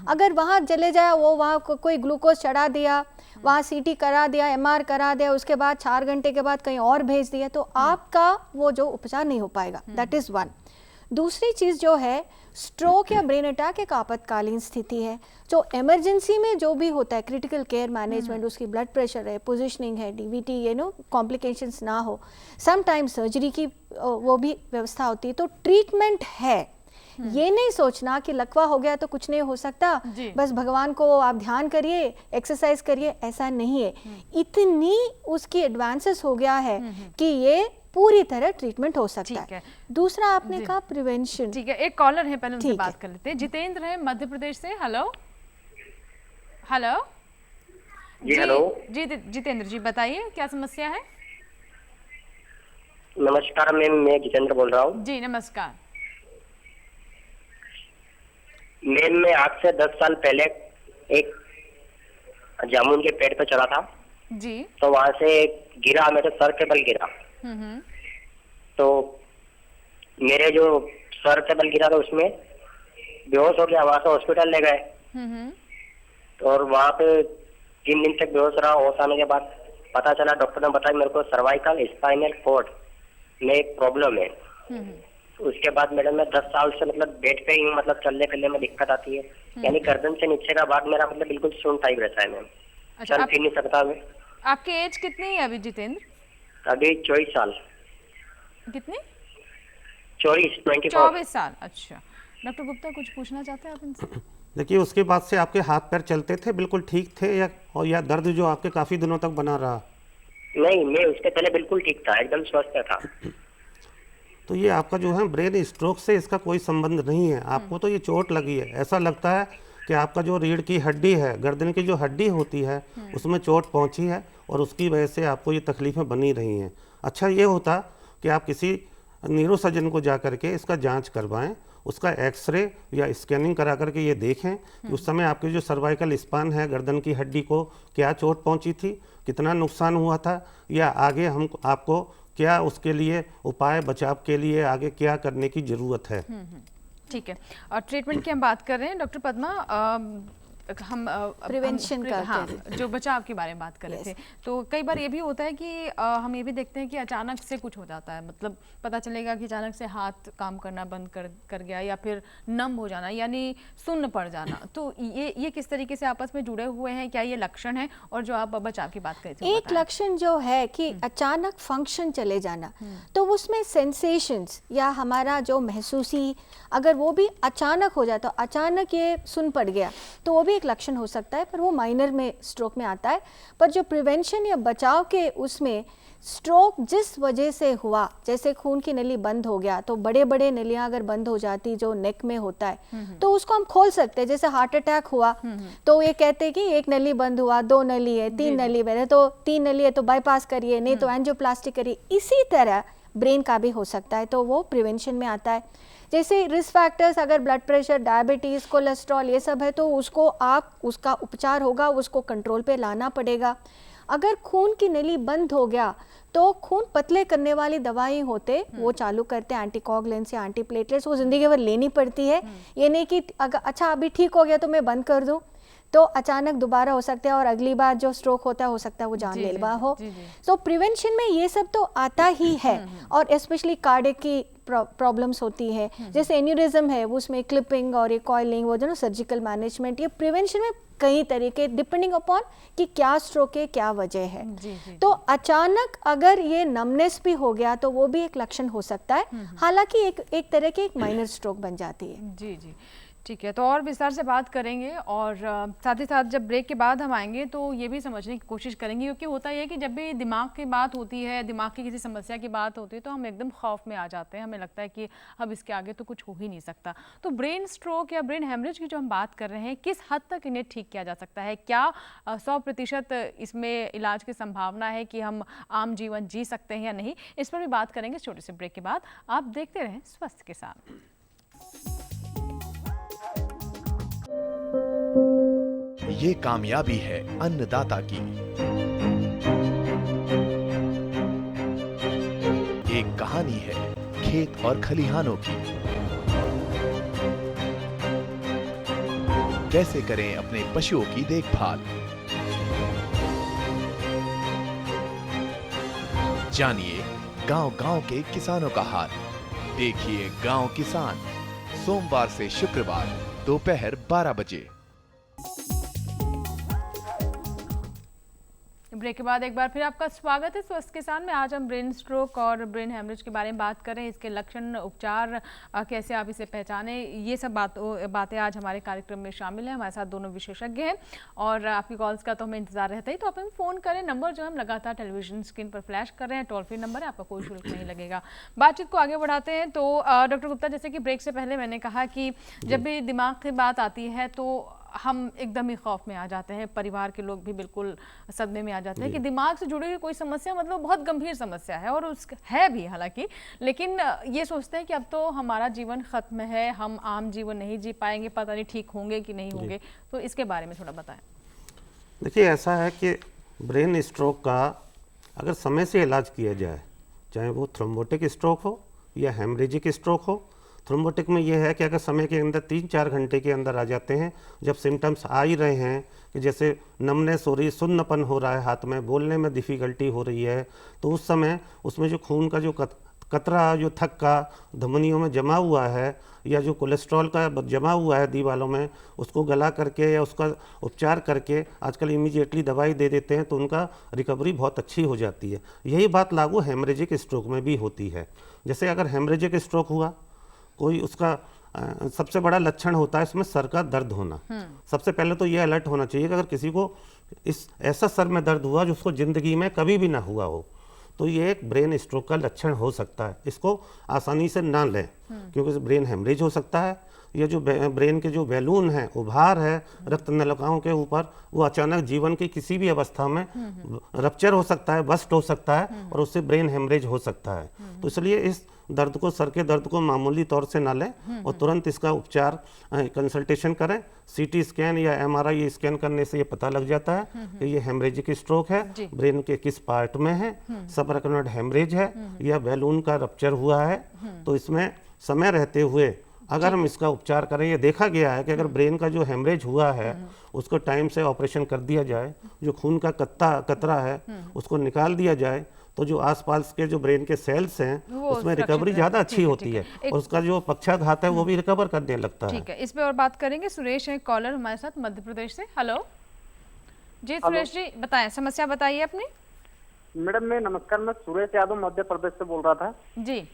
अगर वहाँ चले जाए, वो वहाँ कोई ग्लूकोज चढ़ा दिया, वहाँ सीटी करा दिया, एमआर करा दिया, उसके बाद 4 घंटे के बाद कहीं और भेज दिया, तो आपका वो जो उपचार नहीं हो पाएगा। That is one. दूसरी चीज़ जो है, स्ट्रोक या ब्रेन अटैक एक आपातकालीन स्थिति है। जो इमरजेंसी में जो भी होता है, क्रिटिकल केयर मैनेजमेंट, उसकी ब्लड प्रेशर है, पोजीशनिंग है, डीवीटी, कॉम्प्लिकेशंस ना हो, सम टाइम सर्जरी की वो भी व्यवस्था होती है। तो ट्रीटमेंट है। ये नहीं सोचना कि लकवा हो गया तो कुछ नहीं हो सकता, बस भगवान को आप ध्यान करिए, एक्सरसाइज करिए, ऐसा नहीं है। इतनी उसकी एडवांसेस हो गया है कि ये पूरी तरह ट्रीटमेंट हो सकता है। दूसरा आपने कहा प्रिवेंशन। ठीक है, एक कॉलर है, पहले उनसे बात कर लेते हैं। जितेंद्र है मध्य प्रदेश से। हेलो हेलो जी। हेलो जी जितेंद्र जी, बताइए क्या समस्या है। नमस्कार मैम, मैं जितेंद्र बोल रहा हूँ। जी नमस्कार मैम। मैं आज से 10 साल पहले एक जामुन के पेड़ पे चढ़ा था जी। तो वहां से गिरा, मेरे सर के बल गिरा। तो मेरे जो सर के बल गिरा था उसमें बेहोश हो गया। वहां से हॉस्पिटल ले गए और वहां पे 3 दिन तक बेहोश रहा। होश आने के बाद पता चला, डॉक्टर ने बताया मेरे को सर्वाइकल स्पाइनल कॉर्ड में एक प्रॉब्लम है। उसके बाद मैडम मैं 10 साल से मतलब बेड पे ही हूँ, मतलब चलने फिरने में दिक्कत आती है। यानी गर्दन से नीचे का भाग मेरा मतलब बिल्कुल सुन टाइप रहता है मैम। अच्छा, चल फिर नहीं सकता मैं। आपकी एज कितनी है अभी जितेंद्र? अभी 24 साल। कितनी? 24 साल। अच्छा, डॉक्टर गुप्ता कुछ पूछना चाहते हैं आप इनसे? देखिए, उसके बाद से आपके हाथ पैर चलते थे, बिल्कुल ठीक थे, या दर्द जो आपके काफी दिनों तक बना रहा? नहीं, मैं उसके पहले बिल्कुल ठीक था, एकदम स्वस्थ था। तो ये आपका जो है ब्रेन स्ट्रोक से इसका कोई संबंध नहीं है। आपको तो ये चोट लगी है। ऐसा लगता है कि आपका जो रीढ़ की हड्डी है, गर्दन की जो हड्डी होती है, उसमें चोट पहुंची है और उसकी वजह से आपको ये तकलीफें बनी रही हैं। अच्छा ये होता कि आप किसी न्यूरोसर्जन को जा करके इसका जांच करवाएं, उसका एक्सरे या स्कैनिंग करा करके ये देखें कि उस समय आपके जो सर्वाइकल स्पाइन है, गर्दन की हड्डी को क्या चोट पहुंची थी, कितना नुकसान हुआ था, या आगे हम आपको क्या उसके लिए उपाय, बचाव के लिए आगे क्या करने की ज़रूरत है। ठीक है, और ट्रीटमेंट की हम बात कर रहे हैं डॉक्टर पद्मा। हम प्रिवेंशन का जो बचाव के बारे में बात कर रहे थे। तो कई बार ये भी होता है कि हम ये भी देखते हैं कि अचानक से कुछ हो जाता है, मतलब पता चलेगा कि अचानक से हाथ काम करना बंद कर गया, या फिर नम हो जाना, यानी सुन्न पड़ जाना। तो ये किस तरीके से आपस में जुड़े हुए हैं? क्या ये लक्षण है? और जो आप बचाव की बात कर रहे थे, एक लक्षण जो है कि अचानक फंक्शन चले जाना, तो उसमें सेंसेशंस या हमारा जो महसूसी, अगर वो भी अचानक हो जाए, तो अचानक ये सुन पड़ गया, तो वो भी एक लक्षण हो सकता है, पर वो माइनर में स्ट्रोक में आता है। पर जो प्रिवेंशन या बचाव के उसमें, स्ट्रोक जिस वजह से हुआ, जैसे खून की नली बंद हो गया, तो बड़े बड़े नलियां अगर बंद हो जाती जो नेक में होता है, तो उसको हम खोल सकते हैं। जैसे हार्ट अटैक हुआ तो ये कहते हैं कि एक नली बंद हुआ, 2 नली है, 3 नली है, तो 3 नली है तो बाईपास करिए, नहीं तो एंजियोप्लास्टी करिए। इसी तरह ब्रेन का भी हो सकता है, तो वो प्रिवेंशन में आता है। जैसे रिस्क फैक्टर्स, अगर ब्लड प्रेशर, डायबिटीज़, कोलेस्ट्रॉल, ये सब है, तो उसको उसका उपचार होगा, उसको कंट्रोल पे लाना पड़ेगा। अगर खून की नली बंद हो गया तो खून पतले करने वाली दवाई होते, वो चालू करते हैं, एंटीकोगुलेंट्स या एंटीप्लेटलेट्स, वो जिंदगी भर लेनी पड़ती है। ये नहीं कि अच्छा अभी ठीक हो गया तो मैं बंद कर दूं। तो अचानक दोबारा हो सकता है और अगली बार जो स्ट्रोक होता है हो सकता है वो जानलेवा हो। तो प्रिवेंशन में ये सब तो आता ही है, और स्पेशली कार्डियक की प्रॉब्लम्स होती है, जैसे एन्यूरिज्म है वो उसमें क्लिपिंग और ये कॉइलिंग, वो जो ना सर्जिकल मैनेजमेंट, ये प्रिवेंशन में कई तरीके डिपेंडिंग अपॉन कि क्या स्ट्रोक है, क्या वजह है। तो अचानक अगर ये नमनेस भी हो गया तो वो भी एक लक्षण हो सकता है, हालांकि एक तरह की एक माइनर स्ट्रोक बन जाती है। जी जी, ठीक है। तो और विस्तार से बात करेंगे, और साथ ही साथ जब ब्रेक के बाद हम आएंगे तो ये भी समझने की कोशिश करेंगे, क्योंकि होता है कि जब भी दिमाग की बात होती है, दिमाग की किसी समस्या की बात होती है, तो हम एकदम खौफ में आ जाते हैं, हमें लगता है कि अब इसके आगे तो कुछ हो ही नहीं सकता। तो ब्रेन स्ट्रोक या ब्रेन हेमरेज की जो हम बात कर रहे हैं, किस हद तक इन्हें ठीक किया जा सकता है? क्या 100% इसमें इलाज की संभावना है कि हम आम जीवन जी सकते हैं या नहीं? इस पर भी बात करेंगे छोटे से ब्रेक के बाद। आप देखते रहें स्वस्थ के साथ। ये कामयाबी है अन्नदाता की, एक कहानी है खेत और खलिहानों की। कैसे करें अपने पशुओं की देखभाल, जानिए गांव-गांव के किसानों का हाल। देखिए गांव किसान, सोमवार से शुक्रवार दोपहर 12 बजे। ब्रेक के बाद एक बार फिर आपका स्वागत है स्वस्थ किसान में। आज हम ब्रेन स्ट्रोक और ब्रेन हेमरेज के बारे में बात कर रहे हैं, इसके लक्षण, उपचार, कैसे आप इसे पहचाने, ये सब बातें आज हमारे कार्यक्रम में शामिल हैं। हमारे साथ दोनों विशेषज्ञ हैं और आपकी कॉल्स का तो हमें इंतजार रहता ही, तो आप हमें फ़ोन करें। नंबर जो हम लगातार टेलीविजन स्क्रीन पर फ्लैश कर रहे हैं, टोल फ्री नंबर है, आपका कोई शुल्क नहीं लगेगा। बातचीत को आगे बढ़ाते हैं। तो डॉक्टर गुप्ता, जैसे कि ब्रेक से पहले मैंने कहा कि जब भी दिमाग की बात आती है तो हम एकदम ही खौफ में आ जाते हैं, परिवार के लोग भी बिल्कुल सदमे में आ जाते हैं कि दिमाग से जुड़ी हुई कोई समस्या, मतलब बहुत गंभीर समस्या है, और उस है भी हालांकि, लेकिन ये सोचते हैं कि अब तो हमारा जीवन खत्म है, हम आम जीवन नहीं जी पाएंगे, पता नहीं ठीक होंगे कि नहीं होंगे। तो इसके बारे में थोड़ा बताएं। देखिए, ऐसा है कि ब्रेन स्ट्रोक का अगर समय से इलाज किया जाए, चाहे वो थ्रोम्बोटिक स्ट्रोक हो या हेमरेजिक स्ट्रोक हो। थ्रोम्बोटिक में ये है कि अगर समय के अंदर 3-4 घंटे के अंदर आ जाते हैं, जब सिम्टम्स आ ही रहे हैं कि जैसे नमनेस हो रही है, सुन्नपन हो रहा है, हाथ में बोलने में डिफ़िकल्टी हो रही है, तो उस समय उसमें जो खून का जो कतरा, जो थक्का धमनियों में जमा हुआ है, या जो कोलेस्ट्रॉल का जमा हुआ है दीवालों में, उसको गला करके या उसका उपचार करके आजकल इमीडिएटली दवाई दे देते हैं, तो उनका रिकवरी बहुत अच्छी हो जाती है। यही बात लागू हेमरेजिक स्ट्रोक में भी होती है। जैसे अगर हेमरेजिक स्ट्रोक हुआ, कोई उसका सबसे बड़ा लक्षण होता है इसमें सर का दर्द होना। सबसे पहले तो ये अलर्ट होना चाहिए कि अगर किसी को इस ऐसा सर में दर्द हुआ जो उसको ज़िंदगी में कभी भी ना हुआ हो, तो ये एक ब्रेन स्ट्रोक का लक्षण हो सकता है। इसको आसानी से ना लें, क्योंकि ब्रेन हेमरेज हो सकता है। ये जो ब्रेन के जो बैलून है, उभार है रक्त नलिकाओं के ऊपर, वो अचानक जीवन की किसी भी अवस्था में रप्चर हो सकता है, बस्ट हो सकता है, और उससे ब्रेन हेमरेज हो सकता है। तो इसलिए इस दर्द को, सर के दर्द को मामूली तौर से ना लें और तुरंत इसका उपचार, कंसल्टेशन करें। सीटी स्कैन या एमआरआई स्कैन करने से ये पता लग जाता है कि ये हेमरेजिक स्ट्रोक है, ब्रेन के किस पार्ट में है, सबअरेक्नोइड हेमरेज है या बैलून का रप्चर हुआ है। तो इसमें समय रहते हुए अगर हम इसका उपचार करें, ये देखा गया है कि अगर ब्रेन का जो हेमरेज हुआ है उसको टाइम से ऑपरेशन कर दिया जाए, जो खून का कतरा है उसको निकाल दिया जाए, तो जो आसपास के जो ब्रेन के सेल्स हैं उसमें रिकवरी ज़्यादा अच्छी होती है, और उसका जो पक्षाघात है वो भी रिकवर करने लगता है। ठीक है, इस पे और बात करेंगे। सुरेश है कॉलर हमारे साथ मध्य प्रदेश से। हेलो जी सुरेश जी, बताएं, समस्या बताइए अपनी। मैडम मैं नमस्कार, मैं सुरेश यादव मध्य प्रदेश से बोल रहा था जी।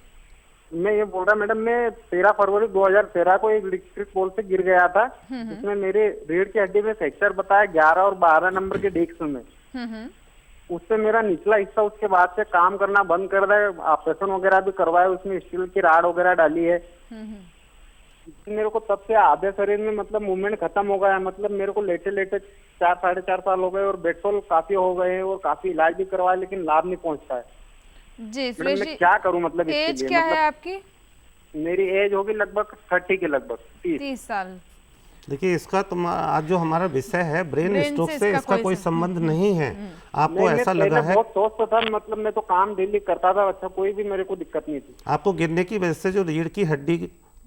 मैं ये बोल रहा मैडम, मैं 13 फरवरी 2013 को एक इलेक्ट्रिक पोल से गिर गया था, जिसमें मेरे रीढ़ की हड्डी में फ्रैक्चर बताया 11 और 12 नंबर के डिस्क में। उससे मेरा निचला हिस्सा उसके बाद से काम करना बंद कर दिया, ऑपरेशन वगैरह भी करवाया, उसमें स्टील की राड वगैरह डाली है। मेरे को तब से आधे शरीर में मतलब मूवमेंट खत्म हो गया है, मतलब मेरे को लेटे लेटे 4-4.5 साल हो गए, और बेडसोल काफी हो गए हैं, और काफी इलाज भी करवाया, लेकिन लाभ नहीं पहुंचता है। जी सुरेश जी, क्या करूं? मतलब एज क्या है आपकी? मेरी एज होगी लगभग 30 के लगभग 30 साल। देखिए, इसका तो आज जो हमारा विषय है ब्रेन स्ट्रोक से इसका कोई संबंध नहीं है। आपको ऐसा लगा है? बहुत सोचता था, मतलब मैं तो काम डेली करता था, अच्छा कोई भी मेरे को दिक्कत नहीं थी। आपको गिरने की वजह से जो रीढ़ की हड्डी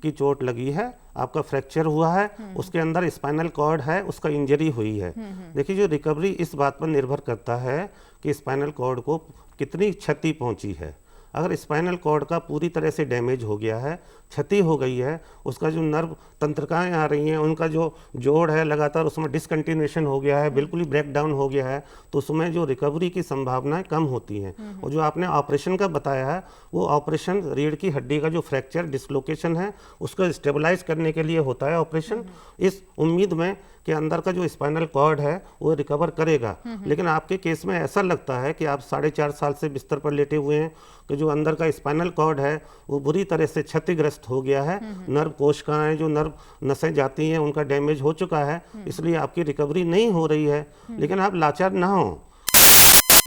की चोट लगी है, आपका फ्रैक्चर हुआ है, उसके अंदर स्पाइनल कॉर्ड है, उसका इंजरी हुई है। देखिए, जो रिकवरी इस बात पर निर्भर करता है कि स्पाइनल कॉर्ड को कितनी क्षति पहुंची है। अगर स्पाइनल कॉर्ड का पूरी तरह से डैमेज हो गया है, क्षति हो गई है, उसका जो नर्व तंत्रिकाएं आ रही हैं, उनका जो जोड़ है लगातार उसमें डिसकंटिन्यूएशन हो गया है, बिल्कुल ही ब्रेक डाउन हो गया है, तो उसमें जो रिकवरी की संभावनाएं कम होती हैं। और जो आपने ऑपरेशन का बताया है, वो ऑपरेशन रीढ़ की हड्डी का जो फ्रैक्चर डिसलोकेशन है उसको स्टेबलाइज करने के लिए होता है ऑपरेशन, इस उम्मीद में कि अंदर का जो स्पाइनल कॉर्ड है वो रिकवर करेगा। लेकिन आपके केस में ऐसा लगता है कि आप 4.5 साल से बिस्तर पर लेटे हुए हैं कि जो अंदर का स्पाइनल कॉर्ड है वो बुरी तरह से क्षतिग्रस्त हो गया है, नर्व कोशिकाएं, जो नर्व नसें जाती हैं, उनका डैमेज हो चुका है, इसलिए आपकी रिकवरी नहीं हो रही है। लेकिन आप लाचार ना हो,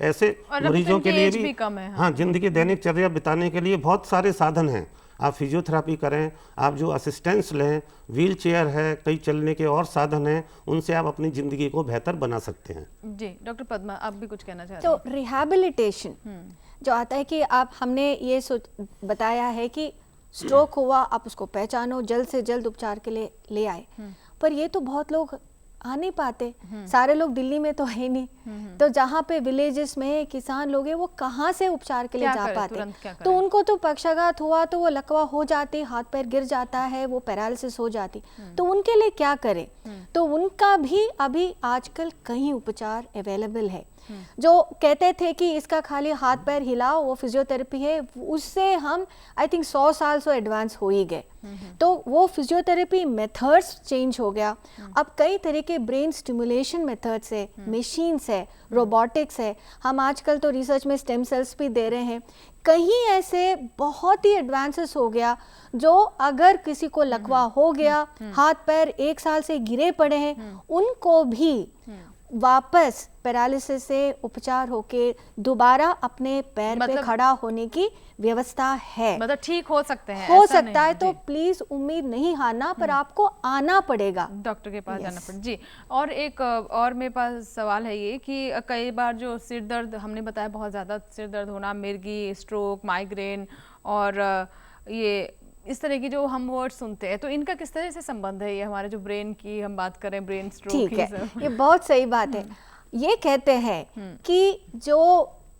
ऐसे मरीजों के लिए भी कम है। हाँ, जिंदगी दैनिक चर्या बिताने के लिए बहुत सारे साधन हैं। आप फिजियोथेरापी करें, आप जो असिस्टेंस लें, व्हील चेयर है, कई चलने के और साधन हैं, उनसे आप अपनी ज़िंदगी को बेहतर बना सकते हैं। जी डॉक्टर पद्मा, आप भी कुछ कहना चाहते हैं? तो रिहैबिलिटेशन जो आता है कि आप हमने ये बताया है कि स्ट्रोक हुआ, आप उसको पहचानो, जल्द से जल्द उपचार के लिए ले आए, पर ये तो बहुत लोग आ नहीं पाते। सारे लोग दिल्ली में तो है नहीं, तो जहाँ पे विलेजेस में किसान लोग हैं वो कहाँ से उपचार के लिए जा पाते? तो उनको तो पक्षाघात हुआ तो वो लकवा हो जाती, हाथ पैर गिर जाता है, वो पैरालिसिस हो जाती, तो उनके लिए क्या करें? तो उनका भी अभी आजकल कई उपचार अवेलेबल है। जो कहते थे कि इसका खाली हाथ पैर हिलाओ वो फिजियोथेरेपी है, उससे हम आई थिंक 100 साल से एडवांस हो ही गए। तो वो फिजियोथेरेपी मेथड्स चेंज हो गया। अब कई तरह के ब्रेन स्टिमुलेशन मेथड्स है, मशीन्स है, रोबोटिक्स है, हम आजकल तो रिसर्च में स्टेम सेल्स भी दे रहे हैं। कहीं ऐसे बहुत ही एडवांसेस हो गया जो अगर किसी को लकवा हो गया, हाथ पैर 1 साल से गिरे पड़े हैं, उनको भी वापस पैरालिसिस से उपचार होके दोबारा अपने पैर पे खड़ा होने की व्यवस्था है। मतलब ठीक हो सकते हैं, हो सकता है। तो प्लीज उम्मीद नहीं हारना, पर आपको आना पड़ेगा, डॉक्टर के पास जाना पड़ेगा। जी, और एक और मेरे पास सवाल है ये कि कई बार जो सिर दर्द, हमने बताया बहुत ज़्यादा सिर दर्द होना, मिर्गी, स्ट्रोक, माइग्रेन और ये इस तरह की जो हम वर्ड सुनते हैं, तो इनका किस तरह से संबंध है? ये हमारे जो ब्रेन की हम बात करें, ब्रेन स्ट्रोक की, ठीक है, ये बहुत सही बात है। ये कहते हैं कि जो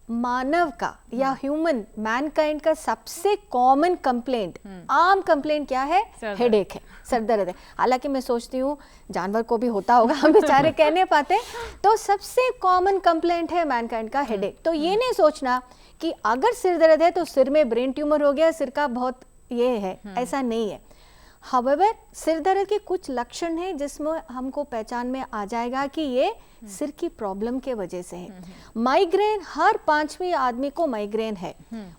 मानव का या ह्यूमन मैनकाइंड का सबसे कॉमन कंप्लेंट, आम कंप्लेंट क्या है? हेडेक है, सर दर्द है। हालांकि मैं सोचती हूँ जानवर को भी होता होगा, हम बेचारे कह नहीं पाते। तो सबसे कॉमन कंप्लेंट है मैनकाइंड का हेडेक। तो ये नहीं सोचना कि अगर सिर दर्द है तो सिर में ब्रेन ट्यूमर हो गया, सिर का बहुत ये है, ऐसा नहीं है। However, सिर दर्द के कुछ लक्षण हैं जिसमें हमको पहचान में आ जाएगा कि ये सिर की प्रॉब्लम के वजह से है। माइग्रेन, हर 5वें आदमी को माइग्रेन है,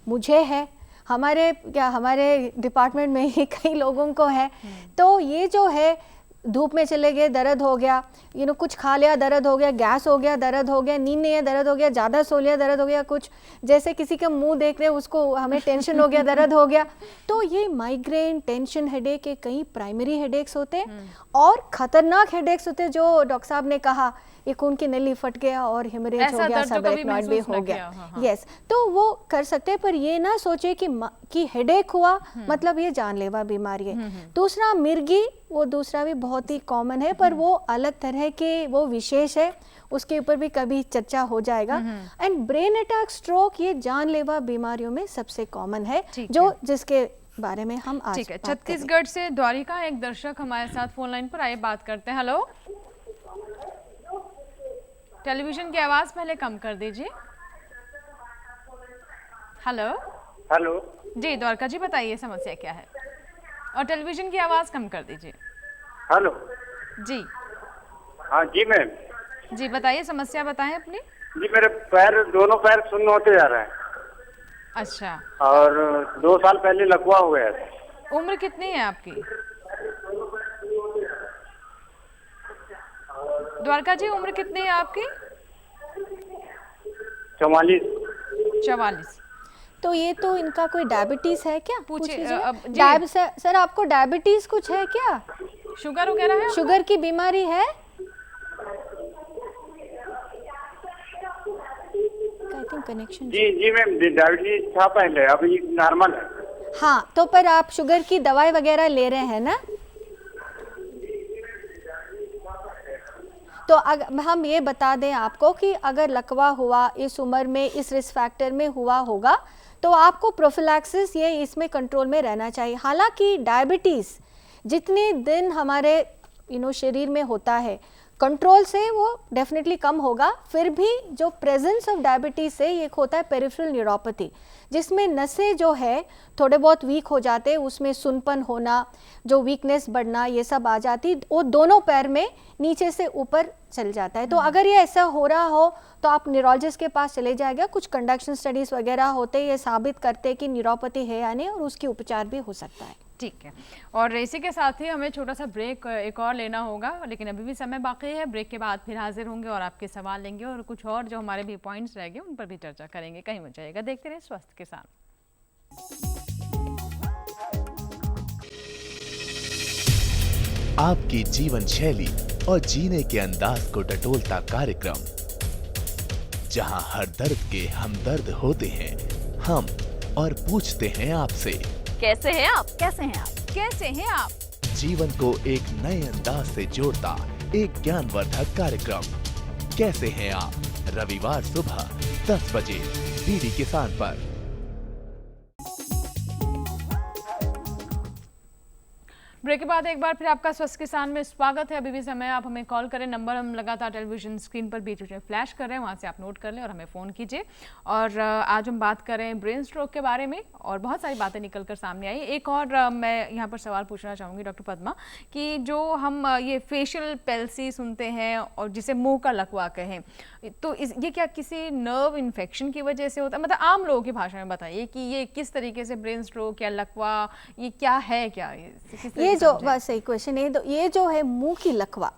मुझे है, हमारे डिपार्टमेंट में ही कई लोगों को है। तो ये जो है, धूप में चले गए दर्द हो गया, कुछ खा लिया दर्द हो गया, गैस हो गया दर्द हो गया, नींद नहीं है दर्द हो गया, ज़्यादा सो लिया दर्द हो गया, कुछ जैसे किसी का मुंह देख रहे उसको हमें टेंशन हो गया दर्द हो गया। तो ये माइग्रेन, टेंशन हेडेक के कई प्राइमरी हेडेक्स होते हैं और खतरनाक हेडेक्स होते हैं जो डॉक्टर साहब ने कहा, ये खून की नली फट गया और हेमरेज हो गया, सबएराक्नॉइड भी हो गया। यस, तो वो कर सकते हैं, पर ये ना सोचे कि हेडेक हुआ मतलब ये जानलेवा बीमारी है। दूसरा मिर्गी, वो दूसरा भी बहुत ही कॉमन है, पर वो अलग तरह के, वो विशेष है, उसके ऊपर भी कभी चर्चा हो जाएगा। एंड ब्रेन अटैक, स्ट्रोक, ये जानलेवा बीमारियों में सबसे कॉमन है, जो जिसके बारे में हम आज ठीक है। छत्तीसगढ़ से द्वारिका एक दर्शक हमारे साथ फोन लाइन पर, आइए बात करते हैं। हेलो, टेलीविजन की आवाज पहले कम कर दीजिए। हेलो हेलो जी, द्वारका जी बताइए समस्या क्या है, और टेलीविजन की आवाज कम कर दीजिए। हेलो जी, हाँ जी मैम जी बताइए, समस्या बताएं अपनी। जी, मेरे पैर, दोनों पैर सुन्न होते जा रहे हैं। अच्छा, और 2 साल पहले लकवा हो गया था। उम्र कितनी है आपकी द्वारका जी? उम्र कितनी है आपकी? 44। तो ये तो इनका कोई डायबिटीज है क्या? पूछिए। सर आपको डायबिटीज कुछ है क्या? शुगर वगैरह है? शुगर की बीमारी है? कनेक्शन जी मैम, डायबिटीज था पहले, अभी नॉर्मल है। हाँ, तो पर आप शुगर की दवाई वगैरह ले रहे हैं ना? तो हम ये बता दें आपको कि अगर लकवा हुआ इस उम्र में, इस रिस्क फैक्टर में हुआ होगा, तो आपको प्रोफिलैक्सिस ये इसमें कंट्रोल में रहना चाहिए। हालांकि डायबिटीज़ जितने दिन हमारे शरीर में होता है, कंट्रोल से वो डेफिनेटली कम होगा। फिर भी जो प्रेजेंस ऑफ डायबिटीज से एक होता है पेरिफेरल न्यूरोपैथी, जिसमें नसें जो है थोड़े बहुत वीक हो जाते हैं, उसमें सुनपन होना, जो वीकनेस बढ़ना, ये सब आ जाती, वो दोनों पैर में नीचे से ऊपर चल जाता है। तो अगर ये ऐसा हो रहा हो तो आप न्यूरोलॉजिस्ट के पास चले जाएगा। कुछ कंडक्शन स्टडीज वगैरह होते हैं, ये साबित करते हैं कि न्यूरोपैथी है या नहीं, और उसकी उपचार भी हो सकता है। ठीक है, और इसी के साथ ही हमें छोटा सा ब्रेक एक और लेना होगा, लेकिन अभी भी समय बाकी है। ब्रेक के बाद फिर हाजिर होंगे और आपके सवाल लेंगे, और कुछ और जो हमारे भी पॉइंट्स रह गए उन पर भी चर्चा करेंगे। कहीं मत जाइएगा, देखते रहिए स्वस्थ किसान। आपकी जीवन शैली और जीने के अंदाज को टटोलता कार्यक्रम, जहां हर दर्द के हमदर्द होते हैं हम, और पूछते हैं आपसे, कैसे हैं आप? कैसे हैं आप? कैसे हैं आप? जीवन को एक नए अंदाज से जोड़ता एक ज्ञानवर्धक कार्यक्रम, कैसे हैं आप? रविवार सुबह 10 बजे डीडी किसान पर। ब्रेक के बाद एक बार फिर आपका स्वस्थ किसान में स्वागत है। अभी भी समय आप हमें कॉल करें, नंबर हम लगातार टेलीविजन स्क्रीन पर बीच बीच में फ्लैश कर रहे हैं, वहाँ से आप नोट कर लें और हमें फ़ोन कीजिए। और आज हम बात कर रहे हैं ब्रेन स्ट्रोक के बारे में, और बहुत सारी बातें निकल कर सामने आई। एक और मैं यहाँ पर सवाल पूछना चाहूँगी डॉक्टर पद्मा, कि जो हम ये फेशियल पैल्सी सुनते हैं और जिसे मुँह का लकवा कहें, तो ये क्या किसी नर्व इन्फेक्शन की वजह से होता है? मतलब आम लोगों की भाषा में बताइए कि ये किस तरीके से ब्रेन स्ट्रोक या लकवा ये क्या है, क्या ये जो बस सही क्वेश्चन है। तो ये जो है मुंह की लकवा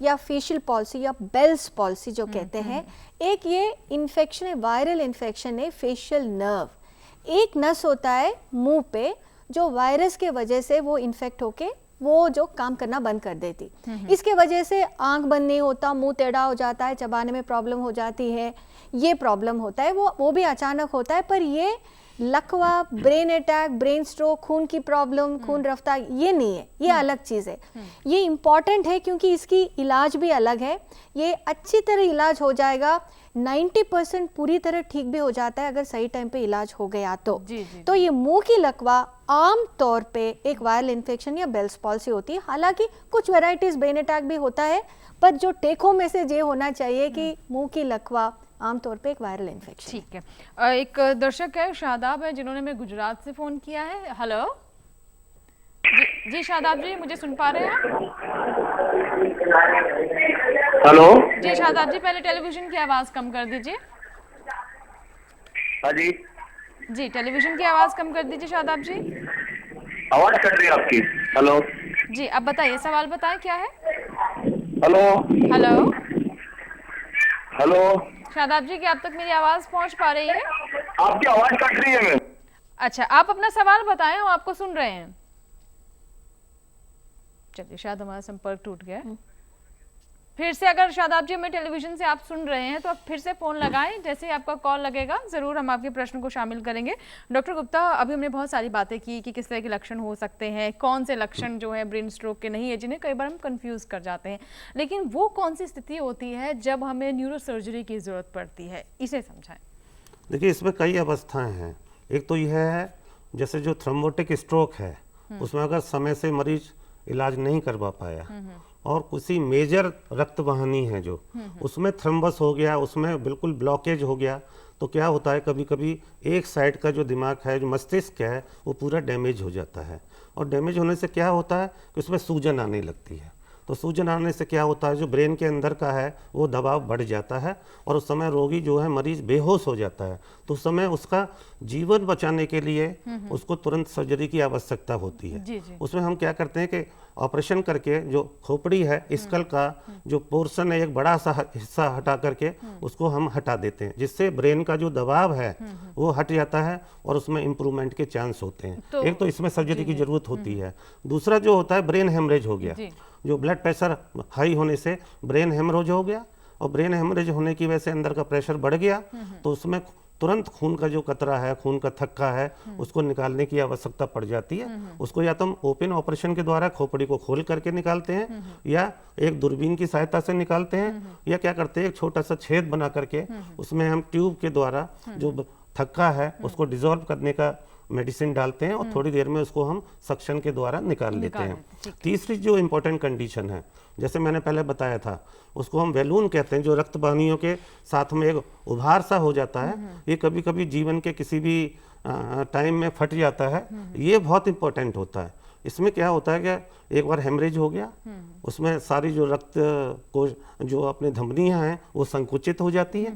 या फेशियल पॉल्सी या बेल्स पॉल्सी जो कहते हैं, एक ये इन्फेक्शन है, वायरल इन्फेक्शन है फेशियल नर्व। एक नस होता है मुंह पे जो वायरस के वजह से वो इन्फेक्ट होके वो जो काम करना बंद कर देती, इसके वजह से आंख बंद नहीं होता, मुंह टेढ़ा हो जाता है, चबाने में प्रॉब्लम हो जाती है, ये प्रॉब्लम होता है। वो भी अचानक होता है। पर ये लकवा, ब्रेन अटैक, ब्रेन स्ट्रोक, खून की प्रॉब्लम, खून रफ्तार, ये नहीं है, ये अलग चीज़ है। ये इम्पॉर्टेंट है क्योंकि इसकी इलाज भी अलग है। ये अच्छी तरह इलाज हो जाएगा, 90% पूरी तरह ठीक भी हो जाता है अगर सही टाइम पे इलाज हो गया तो। तो ये मुंह की लकवा आम तौर पे एक वायरल इन्फेक्शन या बेल्स पॉल्सी होती है। हालांकि कुछ वैरायटीज ब्रेन अटैक भी होता है, पर जो टेकों में से ये होना चाहिए कि मुंह की लकवा आमतौर पे एक वायरल इन्फेक्शन। ठीक है, एक दर्शक है शादाब है जिन्होंने मैं गुजरात से फोन किया है। हेलो जी शादाब जी, मुझे सुन पा रहे हैं? हेलो जी शादाब जी, पहले टेलीविजन की आवाज कम कर दीजिए। हाँ जी जी, टेलीविजन की आवाज कम कर दीजिए शादाब जी, आवाज कट रही है आपकी। हेलो जी, अब बताइए, सवाल बताएं क्या है। हेलो हेलो हेलो शादाब जी, क्या अब तक मेरी आवाज पहुंच पा रही है? आपकी आवाज कट रही है मैम। अच्छा, आप अपना सवाल बताएं, हम आपको सुन रहे हैं। चलिए, शायद हमारा संपर्क टूट गया है। फिर से अगर शादाब जी हमें टेलीविजन से आप सुन रहे हैं तो आप फिर से फ़ोन लगाएं, जैसे ही आपका कॉल लगेगा ज़रूर हम आपके प्रश्न को शामिल करेंगे। डॉक्टर गुप्ता, अभी हमने बहुत सारी बातें की कि किस तरह के लक्षण हो सकते हैं, कौन से लक्षण जो है ब्रेन स्ट्रोक के नहीं है, जिन्हें कई बार हम कंफ्यूज कर जाते हैं, लेकिन वो कौन सी स्थिति होती है जब हमें न्यूरोसर्जरी की ज़रूरत पड़ती है, इसे समझाएं। देखिए, इसमें कई अवस्थाएँ हैं। एक तो यह है जैसे जो थ्रोम्बोटिक स्ट्रोक है, उसमें अगर समय से मरीज इलाज नहीं करवा पाया और किसी मेजर रक्त वाहिनी है जो उसमें थ्रम्बस हो गया, उसमें बिल्कुल ब्लॉकेज हो गया, तो क्या होता है कभी कभी एक साइड का जो दिमाग है, जो मस्तिष्क है, वो पूरा डैमेज हो जाता है। और डैमेज होने से क्या होता है कि उसमें सूजन आने लगती है। तो सूजन आने से क्या होता है, जो ब्रेन के अंदर का है वो दबाव बढ़ जाता है और उस समय रोगी जो है मरीज बेहोश हो जाता है। तो उस समय उसका जीवन बचाने के लिए उसको तुरंत सर्जरी की आवश्यकता होती है। उसमें हम क्या करते हैं कि ऑपरेशन करके जो खोपड़ी है, स्कल का जो पोर्शन है, एक बड़ा सा हिस्सा हटा करके उसको हम हटा देते हैं, जिससे ब्रेन का जो दबाव है वो हट जाता है और उसमें इम्प्रूवमेंट के चांस होते हैं। एक तो इसमें सर्जरी की जरूरत होती है। दूसरा जो होता है ब्रेन हेमरेज हो गया, जो ब्लड प्रेशर हाई होने से ब्रेन हेमरेज हो गया और ब्रेन हेमरेज होने की वजह से अंदर का प्रेशर बढ़ गया, तो उसमें तुरंत खून का जो कतरा है, खून का थक्का है, उसको निकालने की आवश्यकता पड़ जाती है। उसको या तो हम ओपन ऑपरेशन के द्वारा खोपड़ी को खोल करके निकालते हैं, या एक दूरबीन की सहायता से निकालते हैं, या क्या करते हैं एक छोटा सा छेद बना करके उसमें हम ट्यूब के द्वारा जो थक्का है उसको डिसॉल्व करने का मेडिसिन डालते हैं और थोड़ी देर में उसको हम सक्शन के द्वारा निकाल लेते हैं। तीसरी जो इम्पोर्टेंट कंडीशन है, जैसे मैंने पहले बताया था, उसको हम बैलून कहते हैं, जो रक्त वाहिनियों के साथ में एक उभार सा हो जाता है। ये कभी कभी जीवन के किसी भी टाइम में फट जाता है। ये बहुत इंपॉर्टेंट होता है। इसमें क्या होता है कि एक बार हेमरेज हो गया, उसमें सारी जो रक्त को जो अपने धमनियाँ हैं वो संकुचित हो जाती है,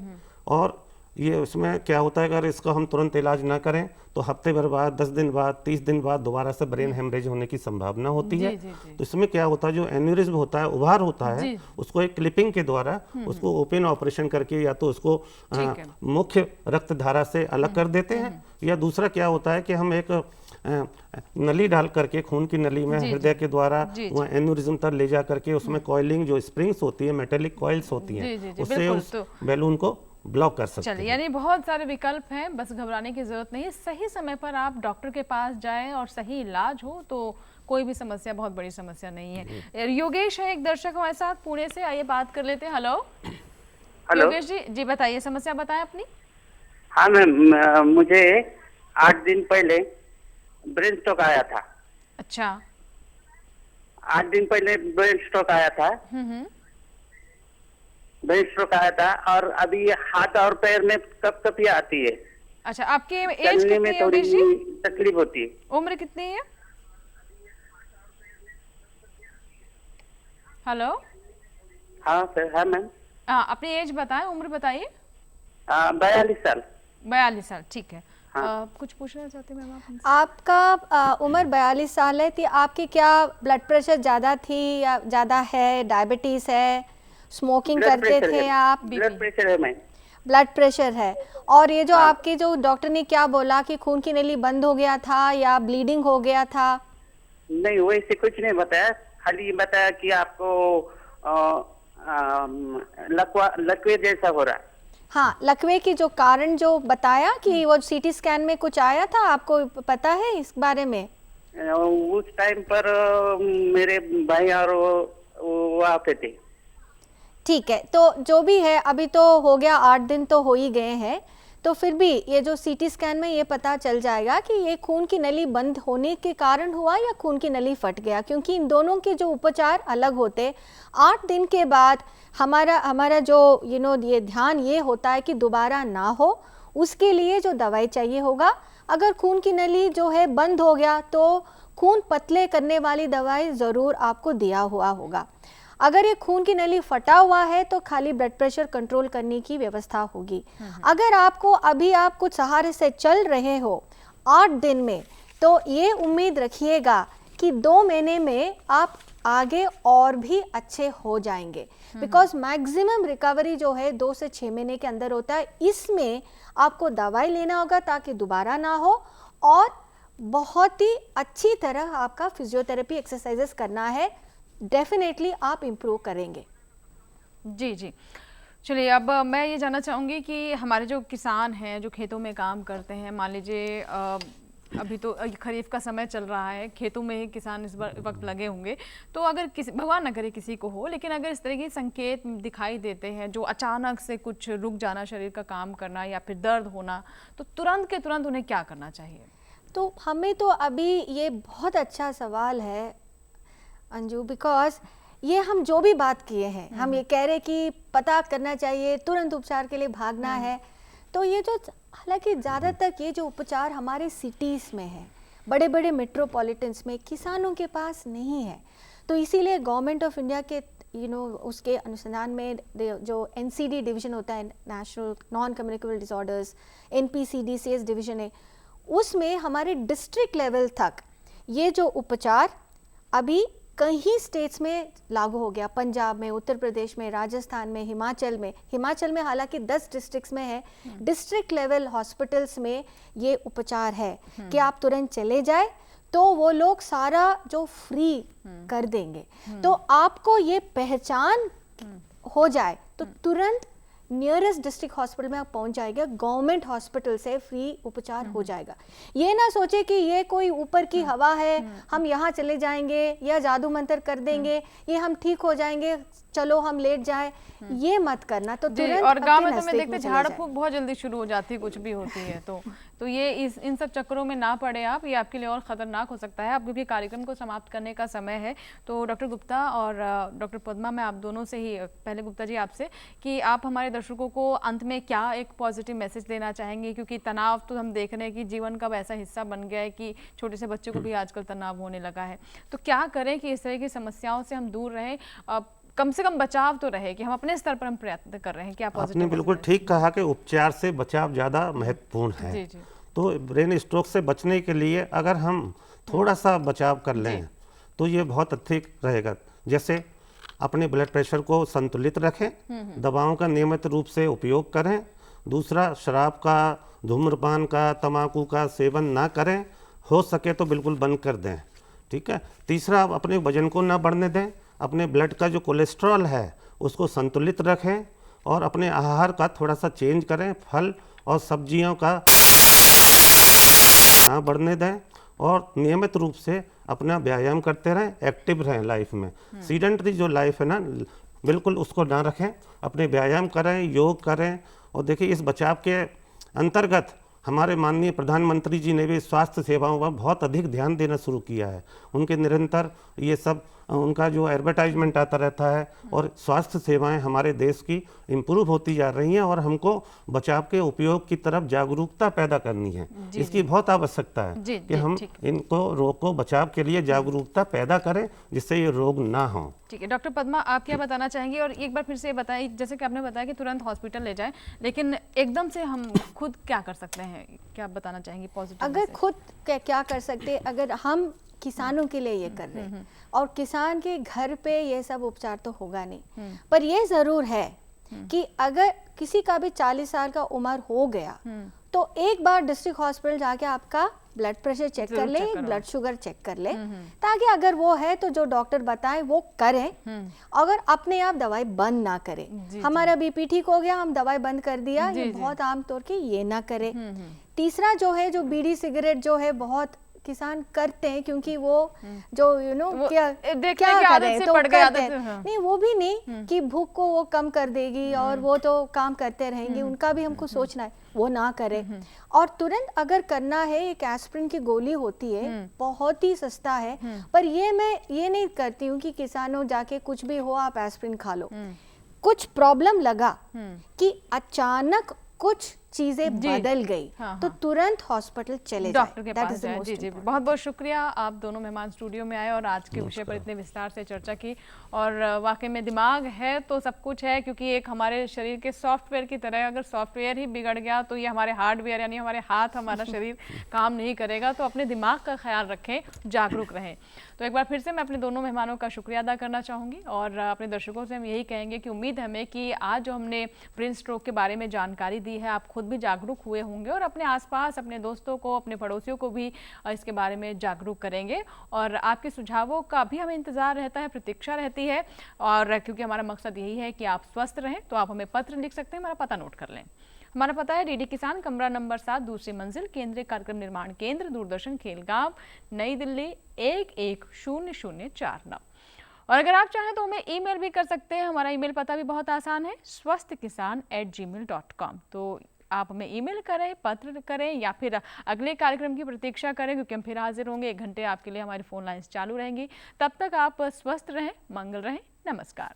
और ये उसमें क्या होता है, अगर इसका हम तुरंत इलाज ना करें तो हफ्ते भर बाद, 10 दिन बाद, 30 दिन बाद दोबारा से ब्रेन हेमरेज होने की संभावना होती है। तो इसमें क्या होता है, जो एन्यूरिज्म होता है, उभार होता है, उसको एक क्लिपिंग के द्वारा उसको ओपन ऑपरेशन करके या तो उसको मुख्य रक्त धारा से अलग कर देते हैं, या दूसरा क्या होता है कि हम एक नली डाल करके खून की नली में हृदय के द्वारा वह एन्यूरिज्म तक ले जा करके उसमें कॉइलिंग जो स्प्रिंग्स होती है, मेटेलिक कॉइल्स होती हैं, उससे उस बैलून को ब्लॉक कर सकते हैं। यानी बहुत सारे विकल्प हैं, बस घबराने की जरूरत नहीं है। सही समय पर आप डॉक्टर के पास जाएं और सही इलाज हो तो कोई भी समस्या बहुत बड़ी समस्या नहीं है। योगेश है एक दर्शक हमारे साथ पुणे से, आइए बात कर लेते हैं। हेलो योगेश जी बताइए, समस्या बताएं अपनी। हाँ मैम, मुझे 8 दिन पहले ब्रेन स्ट्रोक आया था। अच्छा, 8 दिन पहले ब्रेन स्ट्रोक आया था। ब्रेन स्ट्रोक आया था, और अभी हाथ और पैर में कपकपी आती है। अच्छा, आपकी एज कितनी है योगेश जी? तकलीफ होती है। उम्र कितनी है? हेलो। हाँ सर, हाँ मैम। अपनी एज बताएं, उम्र बताइए। 42 साल। 42 साल, ठीक है। हाँ। कुछ पूछना चाहते हैं मैम आपका उम्र 42 साल है, तो आपकी क्या ब्लड प्रेशर ज़्यादा थी या ज़्यादा है, डायबिटीज़ है, स्मोकिंग करते थे आप? ब्लड प्रेशर है मैम। ब्लड प्रेशर है। और ये जो आपकी जो डॉक्टर ने क्या बोला कि खून की नली बंद हो गया था या ब्लीडिंग हो गया था? नहीं, वैसे कुछ नहीं बताया, खाली ये बताया कि आपको लकवे जैसा हो रहा है। हाँ, लकवे की जो कारण जो बताया कि वो सीटी स्कैन में कुछ आया था, आपको पता है इस बारे में? उस टाइम पर मेरे भाई और वो आते थे। ठीक है, तो जो भी है, अभी तो हो गया, 8 दिन तो हो ही गए हैं, तो फिर भी ये जो सीटी स्कैन में ये पता चल जाएगा कि ये खून की नली बंद होने के कारण हुआ या खून की नली फट गया, क्योंकि इन दोनों के जो उपचार अलग होते। 8 दिन के बाद हमारा जो ये ध्यान ये होता है कि दोबारा ना हो, उसके लिए जो दवाई चाहिए होगा। अगर खून की नली जो है बंद हो गया तो खून पतले करने वाली दवाई ज़रूर आपको दिया हुआ होगा। अगर ये खून की नली फटा हुआ है तो खाली ब्लड प्रेशर कंट्रोल करने की व्यवस्था होगी। अगर आपको अभी आप कुछ सहारे से चल रहे हो 8 दिन में, तो ये उम्मीद रखिएगा कि 2 महीने में आप आगे और भी अच्छे हो जाएंगे, बिकॉज मैक्सिमम रिकवरी जो है 2 से 6 महीने के अंदर होता है। इसमें आपको दवाई लेना होगा ताकि दोबारा ना हो, और बहुत ही अच्छी तरह आपका फिजियोथेरेपी एक्सरसाइजेस करना है। डेफिनेटली आप इम्प्रूव करेंगे। जी। चलिए, अब मैं ये जानना चाहूँगी कि हमारे जो किसान हैं, जो खेतों में काम करते हैं, मान लीजिए अभी तो खरीफ का समय चल रहा है, खेतों में ही किसान इस वक्त लगे होंगे, तो अगर किसी, भगवान न करे किसी को हो, लेकिन अगर इस तरह के संकेत दिखाई देते हैं, जो अचानक से कुछ रुक जाना, शरीर का काम करना या फिर दर्द होना, तो तुरंत के तुरंत उन्हें क्या करना चाहिए? तो हमें तो अभी ये बहुत अच्छा सवाल है अंजू, बिकॉज ये हम जो भी बात किए हैं, हम ये कह रहे कि पता करना चाहिए, तुरंत उपचार के लिए भागना है, तो ये जो, हालांकि ज़्यादातर ये जो उपचार हमारे सिटीज़ में है, बड़े बड़े मेट्रोपॉलिटन्स में, किसानों के पास नहीं है। तो इसीलिए गवर्नमेंट ऑफ इंडिया के उसके अनुसंधान में जो NCD डिवीज़न होता है, national non communicable disorders, NPCDCS division है, उसमें हमारे डिस्ट्रिक्ट लेवल तक ये जो उपचार अभी कई स्टेट्स में लागू हो गया। पंजाब में, उत्तर प्रदेश में, राजस्थान में, हिमाचल में हालांकि 10 डिस्ट्रिक्ट्स में है। डिस्ट्रिक्ट लेवल हॉस्पिटल्स में ये उपचार है कि आप तुरंत चले जाए तो वो लोग सारा जो फ्री कर देंगे। तो आपको ये पहचान हो जाए तो तुरंत नियरेस्ट डिस्ट्रिक्ट हॉस्पिटल में आप पहुंच जाएगा, गवर्नमेंट हॉस्पिटल से फ्री उपचार हो जाएगा। ये ना सोचे कि ये कोई ऊपर की हवा है, हम यहाँ चले जाएंगे या जादू मंत्र कर देंगे, ये हम ठीक हो जाएंगे, चलो हम लेट जाए, ये मत करना। तो तुरंत और गांव में तो मैं नजदीक देखते में चले झाड़ जाए। फूक बहुत जल्दी शुरू हो जाती है, कुछ भी होती है तो ये इन सब चक्करों में ना पड़े आप, ये आपके लिए और खतरनाक हो सकता है। आपके भी कार्यक्रम को समाप्त करने का समय है, तो डॉक्टर गुप्ता और डॉक्टर पद्मा, मैं आप दोनों से ही, पहले गुप्ता जी आपसे, कि आप हमारे दर्शकों को अंत में क्या एक पॉजिटिव मैसेज देना चाहेंगे, क्योंकि तनाव तो हम देख रहे हैं कि जीवन का वैसा हिस्सा बन गया है कि छोटे से बच्चों को भी आजकल तनाव होने लगा है। तो क्या करें कि इस तरह की समस्याओं से हम दूर रहें, कम से कम बचाव तो रहे, कि हम अपने स्तर पर हम प्रयत्न कर रहे हैं। क्या आपने बिल्कुल ठीक कहा कि उपचार से बचाव ज़्यादा महत्वपूर्ण है। जी जी। तो ब्रेन स्ट्रोक से बचने के लिए अगर हम थोड़ा सा बचाव कर लें तो ये बहुत अधिक रहेगा। जैसे अपने ब्लड प्रेशर को संतुलित रखें, दवाओं का नियमित रूप से उपयोग करें, दूसरा शराब का, धूम्रपान का, तंबाकू का सेवन ना करें, हो सके तो बिल्कुल बंद कर दें, ठीक है। तीसरा, अपने वजन को ना बढ़ने दें, अपने ब्लड का जो कोलेस्ट्रॉल है उसको संतुलित रखें और अपने आहार का थोड़ा सा चेंज करें, फल और सब्जियों का ना बढ़ने दें और नियमित रूप से अपना व्यायाम करते रहें, एक्टिव रहें लाइफ में। सीडेंटरी जो लाइफ है ना, बिल्कुल उसको ना रखें, अपने व्यायाम करें, योग करें। और देखिए, इस बचाव के अंतर्गत हमारे माननीय प्रधानमंत्री जी ने भी स्वास्थ्य सेवाओं पर बहुत अधिक ध्यान देना शुरू किया है। उनके निरंतर ये सब उनका जो एडवर्टाइजमेंट आता रहता है और स्वास्थ्य सेवाएं हमारे देश की इम्प्रूव होती जा रही हैं और हमको बचाव के उपयोग की तरफ जागरूकता पैदा करनी है। इसकी बहुत आवश्यकता है कि हम इनको रोग को बचाव के लिए जागरूकता पैदा करें जिससे ये रोग ना हो। ठीक है डॉक्टर पद्मा, आप क्या बताना चाहेंगे? और एक बार फिर से बताइए, जैसे कि आपने बताया कि तुरंत हॉस्पिटल ले जाएं, लेकिन एकदम से हम खुद क्या कर सकते हैं, क्या बताना चाहेंगे पॉजिटिव? अगर खुद क्या कर सकते हैं, अगर हम किसानों के लिए ये कर रहे हैं और किसान के घर पे ये सब उपचार तो होगा नहीं, पर ये जरूर है कि अगर किसी का भी 40 साल का उम्र हो गया तो एक बार डिस्ट्रिक्ट हॉस्पिटल जाके आपका ब्लड प्रेशर चेक कर ले, ब्लड शुगर चेक कर ले, ताकि अगर वो है तो जो डॉक्टर बताए वो करें, अगर अपने आप दवाई बंद ना करें। हमारा बीपी ठीक हो गया, हम दवाई बंद कर दिया, ये बहुत आम तौर के ये ना करें। तीसरा जो है, जो बीड़ी सिगरेट जो है बहुत किसान करते हैं, क्योंकि वो जो क्या करें तो करते हैं, नहीं वो भी नहीं कि भूख को वो कम कर देगी और वो तो काम करते रहेंगे, उनका भी हमको सोचना है, वो ना करें। और तुरंत अगर करना है, एक एस्प्रिन की गोली होती है, बहुत ही सस्ता है, पर ये मैं ये नहीं करती हूँ कि किसानों जाके कुछ भी हो आप एस्प्रिन खा लो। कुछ प्रॉब्लम लगा कि अचानक कुछ चीजें बदल गई तो तुरंत हॉस्पिटल चले डॉक्टर के That पास is the जाएं। most जी जी, important. बहुत बहुत शुक्रिया, आप दोनों मेहमान स्टूडियो में आए और आज के विषय पर इतने विस्तार से चर्चा की। और वाकई में दिमाग है तो सब कुछ है, क्योंकि एक हमारे शरीर के सॉफ्टवेयर की तरह, अगर सॉफ्टवेयर ही बिगड़ गया तो ये हमारे हार्डवेयर यानी हमारे हाथ, हमारा शरीर काम नहीं करेगा। तो अपने दिमाग का ख्याल रखें, जागरूक रहें। तो एक बार फिर से मैं अपने दोनों मेहमानों का शुक्रिया अदा करना चाहूँगी और अपने दर्शकों से हम यही कहेंगे कि उम्मीद हमें कि आज जो हमने ब्रेन स्ट्रोक के बारे में जानकारी दी है, आप खुद भी जागरूक हुए होंगे और अपने आसपास अपने दोस्तों को, अपने पड़ोसियों को भी इसके बारे में जागरूक करेंगे। और आपके सुझावों का भी हमें इंतजार रहता है, प्रतीक्षा रहती है, और क्योंकि हमारा मकसद यही है कि आप स्वस्थ रहें, तो आप हमें पत्र लिख सकते हैं। हमारा पता नोट कर लें। हमारा पता है डीडी किसान, कमरा नंबर 7, दूसरी मंजिल, केंद्रीय कार्यक्रम निर्माण केंद्र, दूरदर्शन खेलगांव, नई दिल्ली 11004। और अगर आप चाहें तो हमें ईमेल भी कर सकते हैं। हमारा ईमेल पता भी बहुत आसान है, swasthkisan@gmail.com। तो आप हमें ईमेल करें, पत्र करें या फिर अगले कार्यक्रम की प्रतीक्षा करें, क्योंकि हम फिर हाजिर होंगे। 1 घंटे आपके लिए हमारी फोन लाइन्स चालू रहेंगी। तब तक आप स्वस्थ रहें, मंगल रहें। नमस्कार।